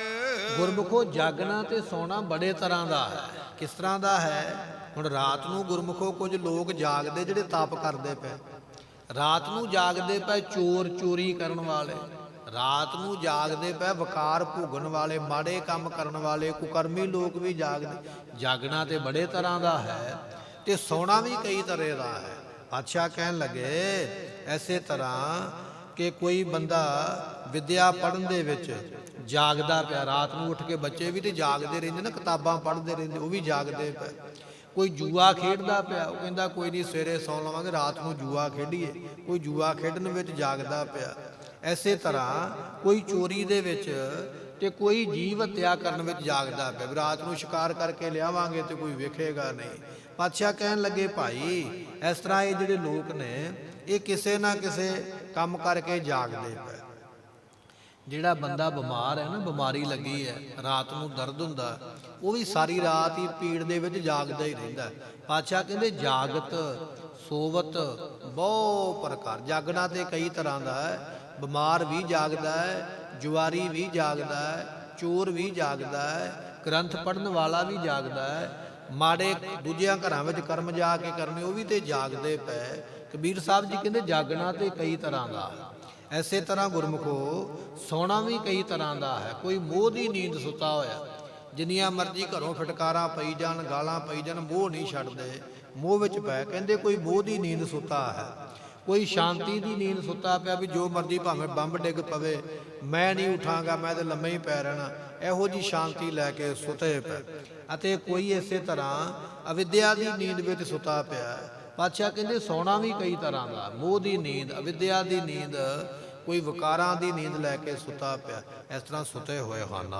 ਗੁਰਮੁਖੋ ਜਾਗਣਾ ਤੇ ਸੌਣਾ ਬੜੇ ਤਰ੍ਹਾਂ ਦਾ ਹੈ। ਕਿਸ ਤਰ੍ਹਾਂ ਦਾ ਹੈ? ਹੁਣ ਰਾਤ ਨੂੰ ਗੁਰਮੁਖੋ ਕੁਝ ਲੋਕ ਜਾਗਦੇ ਜਿਹੜੇ ਤਪ ਕਰਦੇ ਪਏ, ਰਾਤ ਨੂੰ ਜਾਗਦੇ ਪਏ ਚੋਰ ਚੋਰੀ ਕਰਨ ਵਾਲੇ, ਰਾਤ ਨੂੰ ਜਾਗਦੇ ਪਏ ਵਕਾਰ ਭੋਗਣ ਵਾਲੇ, ਮਾੜੇ ਕੰਮ ਕਰਨ ਵਾਲੇ, ਕੁਕਰਮੀ ਲੋਕ ਵੀ ਜਾਗਦੇ। ਜਾਗਣਾ ਤੇ ਬੜੇ ਤਰ੍ਹਾਂ ਦਾ ਹੈ ਤੇ ਸੌਣਾ ਵੀ ਕਈ ਤਰ੍ਹਾਂ ਦਾ ਹੈ। ਪਾਤਸ਼ਾਹ ਕਹਿਣ ਲੱਗੇ ਐਸੇ ਤਰ੍ਹਾਂ ਕਿ ਕੋਈ ਬੰਦਾ ਵਿਦਿਆ ਪੜ੍ਹਨ ਦੇ ਵਿੱਚ ਜਾਗਦਾ ਪਿਆ, ਰਾਤ ਨੂੰ ਉੱਠ ਕੇ ਬੱਚੇ ਵੀ ਤੇ ਜਾਗਦੇ ਰਹਿੰਦੇ ਨਾ, ਕਿਤਾਬਾਂ ਪੜ੍ਹਦੇ ਰਹਿੰਦੇ, ਉਹ ਵੀ ਜਾਗਦੇ ਪਏ। ਕੋਈ ਜੂਆ ਖੇਡਦਾ ਪਿਆ, ਉਹ ਕਹਿੰਦਾ ਕੋਈ ਨਹੀਂ ਸਵੇਰੇ ਸੌਂ ਲਵਾਂਗੇ, ਰਾਤ ਨੂੰ ਜੂਆ ਖੇਡੀਏ, ਕੋਈ ਜੂਆ ਖੇਡਣ ਵਿੱਚ ਜਾਗਦਾ ਪਿਆ। ਐਸੇ ਤਰ੍ਹਾਂ ਕੋਈ ਚੋਰੀ ਦੇ ਵਿੱਚ ਤੇ ਕੋਈ ਜੀਵ ਹੱਤਿਆ ਕਰਨ ਵਿੱਚ ਜਾਗਦਾ ਪਿਆ, ਵੀ ਰਾਤ ਨੂੰ ਸ਼ਿਕਾਰ ਕਰਕੇ ਲਿਆਵਾਂਗੇ ਤੇ ਕੋਈ ਵੇਖੇਗਾ ਨਹੀਂ। ਪਾਤਸ਼ਾਹ ਕਹਿਣ ਲੱਗੇ ਭਾਈ ਇਸ ਤਰ੍ਹਾਂ ਇਹ ਜਿਹੜੇ ਲੋਕ ਨੇ ਇਹ ਕਿਸੇ ਨਾ ਕਿਸੇ ਕੰਮ ਕਰਕੇ ਜਾਗਦੇ ਪਏ। ਜਿਹੜਾ ਬੰਦਾ ਬਿਮਾਰ ਹੈ ਨਾ, ਬਿਮਾਰੀ ਲੱਗੀ ਹੈ, ਰਾਤ ਨੂੰ ਦਰਦ ਹੁੰਦਾ, ਉਹ ਵੀ ਸਾਰੀ ਰਾਤ ਹੀ ਪੀੜ ਦੇ ਵਿੱਚ ਜਾਗਦਾ ਹੀ ਰਹਿੰਦਾ। ਪਾਤਸ਼ਾਹ ਕਹਿੰਦੇ ਜਾਗਤ ਸੋਵਤ ਬਹੁ ਪ੍ਰਕਾਰ। ਜਾਗਣਾ ਤੇ ਕਈ ਤਰ੍ਹਾਂ ਦਾ ਹੈ, ਬਿਮਾਰ ਵੀ ਜਾਗਦਾ ਹੈ, ਜੁਆਰੀ ਵੀ ਜਾਗਦਾ ਹੈ, ਚੋਰ ਵੀ ਜਾਗਦਾ ਹੈ, ਗ੍ਰੰਥ ਪੜ੍ਹਨ ਵਾਲਾ ਵੀ ਜਾਗਦਾ ਹੈ, ਮਾੜੇ ਦੂਜਿਆਂ ਘਰਾਂ ਵਿੱਚ ਕਰਮ ਜਾ ਕੇ ਕਰਨੇ ਉਹ ਵੀ ਤੇ ਜਾਗਦੇ ਪਏ। ਕਬੀਰ ਸਾਹਿਬ ਜੀ ਕਹਿੰਦੇ ਜਾਗਣਾ ਤੇ ਕਈ ਤਰ੍ਹਾਂ ਦਾ। ਐਸੇ ਤਰ੍ਹਾਂ ਗੁਰਮੁਖੋ ਸੌਣਾ ਵੀ ਕਈ ਤਰ੍ਹਾਂ ਦਾ ਹੈ। ਕੋਈ ਮੋਹ ਦੀ ਨੀਂਦ ਸੁੱਤਾ ਹੋਇਆ, ਜਿੰਨੀਆਂ ਮਰਜ਼ੀ ਘਰੋਂ ਫਟਕਾਰਾਂ ਪਈ ਜਾਣ, ਗਾਲਾਂ ਪਈ ਜਾਣ, ਮੋਹ ਨਹੀਂ ਛੱਡਦੇ, ਮੋਹ ਵਿੱਚ ਪੈ। ਕਹਿੰਦੇ ਕੋਈ ਮੋਹ ਦੀ ਨੀਂਦ ਸੁੱਤਾ ਹੈ, ਕੋਈ ਸ਼ਾਂਤੀ ਦੀ ਨੀਂਦ ਸੁੱਤਾ ਪਿਆ ਵੀ ਜੋ ਮਰਜ਼ੀ ਭਾਵੇਂ ਬੰਬ ਡਿੱਗ ਪਵੇ ਮੈਂ ਨਹੀਂ ਉਠਾਂਗਾ, ਮੈਂ ਤੇ ਲੰਮੇ ਹੀ ਪੈ ਰਹਿਣਾ, ਇਹੋ ਜੀ ਸ਼ਾਂਤੀ ਲੈ ਕੇ ਸੁੱਤੇ ਪਏ। ਅਤੇ ਕੋਈ ਇਸੇ ਤਰ੍ਹਾਂ ਅਵਿਦਿਆ ਦੀ ਨੀਂਦ ਵਿੱਚ ਸੁੱਤਾ ਪਿਆ। ਪਾਤਸ਼ਾਹ ਕਹਿੰਦੇ ਸੌਣਾ ਵੀ ਕਈ ਤਰ੍ਹਾਂ ਦਾ, ਮੋਹ ਦੀ ਨੀਂਦ, ਅਵਿਦਿਆ ਦੀ ਨੀਂਦ, ਕੋਈ ਵਿਕਾਰਾਂ ਦੀ ਨੀਂਦ ਲੈ ਕੇ ਸੁੱਤਾ ਪਿਆ। ਇਸ ਤਰ੍ਹਾਂ ਸੁੱਤੇ ਹੋਏ ਹਨ।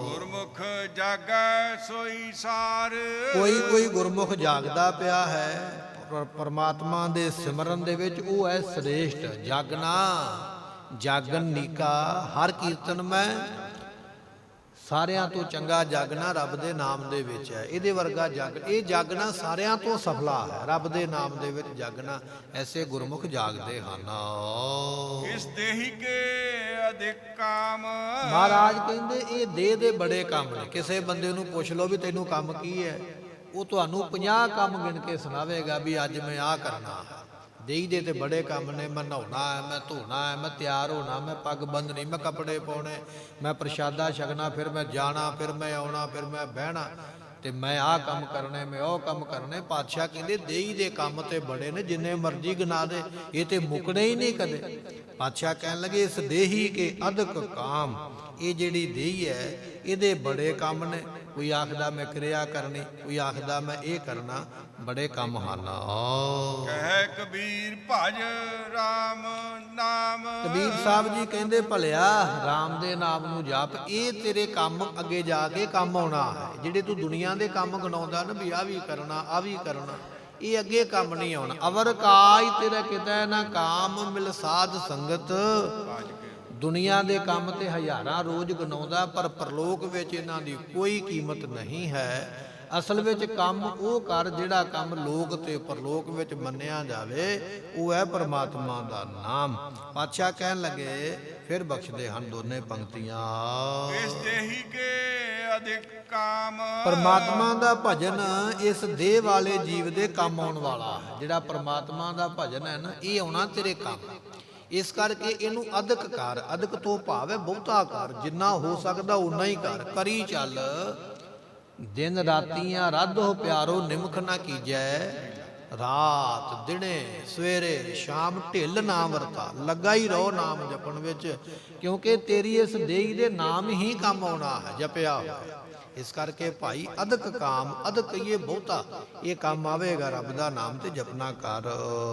ਗੁਰਮੁਖ ਜਾਗੈ ਸੋਈ ਸਾਰ। ਕੋਈ ਕੋਈ ਗੁਰਮੁਖ ਜਾਗਦਾ ਪਿਆ ਹੈ ਪਰਮਾਤਮਾ ਦੇ ਸਿਮਰਨ ਦੇ ਵਿੱਚ, ਉਹ ਹੈ ਸ੍ਰੇਸ਼ਟ। ਜਾਗਣਾ ਜਾਗਨ ਨੀਕਾ ਹਰ ਕੀਰਤਨ ਮੈਂ, ਸਾਰਿਆਂ ਤੋਂ ਚੰਗਾ ਜਾਗਣਾ ਰੱਬ ਦੇ ਨਾਮ ਦੇ ਵਿੱਚ ਹੈ। ਇਹਦੇ ਵਰਗਾ ਇਹ ਜਾਗਣਾ ਸਾਰਿਆਂ ਤੋਂ ਸਫਲਾ ਹੈ, ਰੱਬ ਦੇ ਨਾਮ ਦੇ ਵਿੱਚ ਜਾਗਣਾ। ਐਸੇ ਗੁਰਮੁਖ ਜਾਗਦੇ ਹਨ। ਇਸ ਦੇਹੀ ਕੇ ਅਧਿਕ ਕਾਮ। ਮਹਾਰਾਜ ਕਹਿੰਦੇ ਇਹ ਦੇਹ ਦੇ ਬੜੇ ਕੰਮ ਨੇ। ਕਿਸੇ ਬੰਦੇ ਨੂੰ ਪੁੱਛ ਲਓ ਵੀ ਤੈਨੂੰ ਕੰਮ ਕੀ ਹੈ, ਉਹ ਤੁਹਾਨੂੰ 50 ਕੰਮ ਗਿਣ ਕੇ ਸੁਣਾਵੇਗਾ ਵੀ ਅੱਜ ਮੈਂ ਆਹ ਕਰਨਾ ਹੈ। ਦੇਹੀ ਦੇ ਤੇ ਬੜੇ ਕੰਮ ਨੇ, ਮੈਂ ਨਹਾਉਣਾ ਹੈ, ਮੈਂ ਧੋਣਾ ਹੈ, ਮੈਂ ਤਿਆਰ ਹੋਣਾ, ਮੈਂ ਪੱਗ ਬੰਨ੍ਹਣੀ, ਮੈਂ ਕੱਪੜੇ ਪਾਉਣੇ, ਮੈਂ ਪ੍ਰਸ਼ਾਦਾ ਛਕਣਾ, ਫਿਰ ਮੈਂ ਜਾਣਾ, ਫਿਰ ਮੈਂ ਆਉਣਾ, ਫਿਰ ਮੈਂ ਬਹਿਣਾ, ਤੇ ਮੈਂ ਆਹ ਕੰਮ ਕਰਨੇ, ਮੈਂ ਉਹ ਕੰਮ ਕਰਨੇ। ਪਾਤਸ਼ਾਹ ਕਹਿੰਦੇ ਦੇਹੀ ਦੇ ਕੰਮ ਤੇ ਬੜੇ ਨੇ, ਜਿੰਨੇ ਮਰਜ਼ੀ ਗਿਣਾ ਦੇ, ਇਹ ਤੇ ਮੁੱਕਣੇ ਹੀ ਨਹੀਂ ਕਦੇ। ਪਾਤਸ਼ਾਹ ਕਹਿਣ ਲੱਗੇ ਇਸ ਦੇਹੀ ਕੇ ਅਧਿਕ ਕਾਮ। ਇਹ ਜਿਹੜੀ ਦੇਹੀ ਹੈ ਇਹਦੇ ਬੜੇ ਕੰਮ ਨੇ। ਕੋਈ ਆਖਦਾ ਮੈਂ ਕਿਰਿਆ ਕਰਨੀ, ਕੋਈ ਆਖਦਾ ਮੈਂ ਇਹ ਕਰਨਾ, ਬੜੇ ਕੰਮ ਹਨ। ਕਹਿ ਕਬੀਰ ਭਜ ਰਾਮ ਨਾਮ। ਕਬੀਰ ਸਾਹਿਬ ਜੀ ਕਹਿੰਦੇ ਭਲਿਆ ਰਾਮ ਦੇ ਨਾਮ ਨੂੰ ਜਪ, ਇਹ ਤੇਰੇ ਕੰਮ ਅੱਗੇ ਜਾ ਕੇ ਕੰਮ ਆਉਣਾ ਹੈ। ਜਿਹੜੇ ਤੂੰ ਦੁਨੀਆ ਦੇ ਕੰਮ ਗਣਾਉਂਦਾ ਨਾ ਵੀ ਆਹ ਵੀ ਕਰਨਾ ਆਹ ਵੀ ਕਰਨਾ, ਇਹ ਅੱਗੇ ਕੰਮ ਨਹੀਂ ਆਉਣਾ। ਅਵਰ ਕਾਜ ਤੇਰਾ ਕਿਤੈ ਨਾ ਕਾਮ ਮਿਲ ਸਾਧ ਸੰਗਤ। ਦੁਨੀਆ ਦੇ ਕੰਮ ਤੇ ਹਜ਼ਾਰਾਂ ਰੋਜ਼ ਗਣਾਉਂਦਾ, ਪਰ ਪਰਲੋਕ ਵਿੱਚ ਇਹਨਾਂ ਦੀ ਕੋਈ ਕੀਮਤ ਨਹੀਂ ਹੈ। ਅਸਲ ਵਿੱਚ ਕੰਮ ਉਹ ਕਰ ਜਿਹੜਾ ਕੰਮ ਲੋਕ ਤੇ ਪਰਲੋਕ ਵਿੱਚ ਮੰਨਿਆ ਜਾਵੇ, ਉਹ ਹੈ ਪਰਮਾਤਮਾ ਦਾ ਨਾਮ। ਪਾਤਸ਼ਾਹ ਕਹਿਣ ਲੱਗੇ ਫਿਰ ਬਖਸ਼ਦੇ ਹਨ ਦੋਨੇ ਪੰਕਤੀਆਂ। ਇਸ ਦੇਹੀ ਕੇ ਅਧਿਕ ਕਾਮ। ਪਰਮਾਤਮਾ ਦਾ ਭਜਨ ਇਸ ਦੇਹ ਵਾਲੇ ਜੀਵ ਦੇ ਕੰਮ ਆਉਣ ਵਾਲਾ ਹੈ। ਜਿਹੜਾ ਪਰਮਾਤਮਾ ਦਾ ਭਜਨ ਹੈ ਨਾ, ਇਹ ਆਉਣਾ ਤੇਰੇ ਕੰਮ। ਇਸ ਕਰਕੇ ਇਹਨੂੰ ਅਧਿਕ ਕਰ। ਅਧਿਕ ਤੋਂ ਭਾਵ ਹੈ ਬਹੁਤਾ ਕਰ, ਜਿੰਨਾ ਹੋ ਸਕਦਾ ਉਨਾ ਹੀ ਕਰ। ਕਰੀ ਚੱਲ ਦਿਨ ਰਾਤੀਆਂ ਰਾਧੋ ਪਿਆਰੋ ਨਿਮਖ ਨਾ ਕੀਜੈ। ਰਾਤ ਦਿਨੇ ਸਵੇਰੇ ਸ਼ਾਮ ਢਿੱਲ ਨਾ ਵਰਤਾ, ਲੱਗਾ ਹੀ ਰਹੋ ਨਾਮ ਜਪਣ ਵਿੱਚ, ਕਿਉਂਕਿ ਤੇਰੀ ਇਸ ਦੇਹੀ ਦੇ ਨਾਮ ਹੀ ਕੰਮ ਆਉਣਾ ਹੈ ਜਪਿਆ ਹੋਇਆ। ਇਸ ਕਰਕੇ ਭਾਈ ਅਧਿਕ ਕਾਮ, ਅਧਿਕ ਕਹੀਏ ਬਹੁਤਾ, ਇਹ ਕੰਮ ਆਵੇਗਾ ਰੱਬ ਦਾ ਨਾਮ ਤੇ ਜਪਨਾ ਕਰ।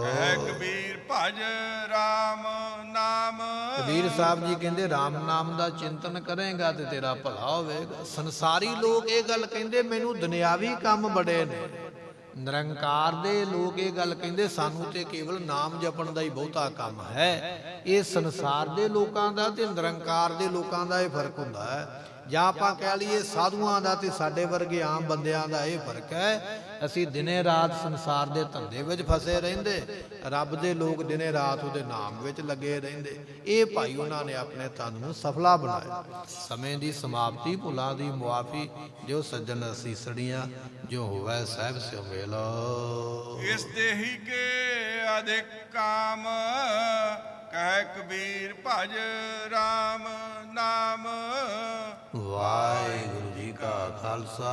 ਕਹਿ ਕਬੀਰ ਭਜ ਰਾਮ ਨਾਮ। ਕਬੀਰ ਸਾਹਿਬ ਜੀ ਕਹਿੰਦੇ ਰਾਮ ਨਾਮ ਦਾ ਚਿੰਤਨ ਕਰੇਗਾ ਤੇ ਤੇਰਾ ਭਲਾ ਹੋਵੇਗਾ। ਸੰਸਾਰੀ ਲੋਕ ਇਹ ਗੱਲ ਕਹਿੰਦੇ ਮੈਨੂੰ ਦੁਨਿਆਵੀ ਕੰਮ ਬੜੇ ਨੇ। ਨਿਰੰਕਾਰ ਦੇ ਲੋਕ ਇਹ ਗੱਲ ਕਹਿੰਦੇ ਸਾਨੂੰ ਤੇ ਕੇਵਲ ਨਾਮ ਜਪਣ ਦਾ ਹੀ ਬਹੁਤਾ ਕੰਮ ਹੈ। ਇਹ ਸੰਸਾਰ ਦੇ ਲੋਕਾਂ ਦਾ ਤੇ ਨਿਰੰਕਾਰ ਦੇ ਲੋਕਾਂ ਦਾ ਇਹ ਫਰਕ ਹੁੰਦਾ ਹੈ। ਜਾਂ ਆਪਾਂ ਕਹਿ ਲਈਏ ਸਾਧੂਆਂ ਦਾ ਤੇ ਸਾਡੇ ਵਰਗੇ ਆਮ ਬੰਦਿਆਂ ਦਾ ਇਹ ਫਰਕ ਹੈ। ਅਸੀਂ ਦਿਨੇ ਰਾਤ ਸੰਸਾਰ ਦੇ ਧੰਦੇ ਵਿੱਚ ਫਸੇ ਰਹਿੰਦੇ, ਰੱਬ ਦੇ ਲੋਕ ਦਿਨੇ ਰਾਤ ਉਹਦੇ ਨਾਮ ਵਿੱਚ ਲੱਗੇ ਰਹਿੰਦੇ। ਇਹ ਭਾਈ ਉਹਨਾਂ ਨੇ ਆਪਣੇ ਤਨ ਨੂੰ ਸਫਲਾ ਬਣਾਇਆ। ਸਮੇਂ ਦੀ ਸਮਾਪਤੀ, ਭੁੱਲਾਂ ਦੀ ਮੁਆਫੀ, ਜੋ ਸੱਜਣ ਅਸੀਸੜੀਆਂ, ਜੋ ਹੋਵੇ ਸਾਹਿਬ ਸਿਓ ਮੇਲ। ਇਸ ਦੇਹੀ ਕੇ ਅਧਿਕ ਕਾਮ। ਕਹਿ ਕਬੀਰ ਭਜ ਰਾਮ ਨਾਮ। ਵਾਹਿਗੁਰੂ ਜੀ ਕਾ ਖਾਲਸਾ,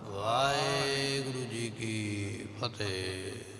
ਵਾਹਿਗੁਰੂ ਜੀ ਕੀ ਫਤਿਹ।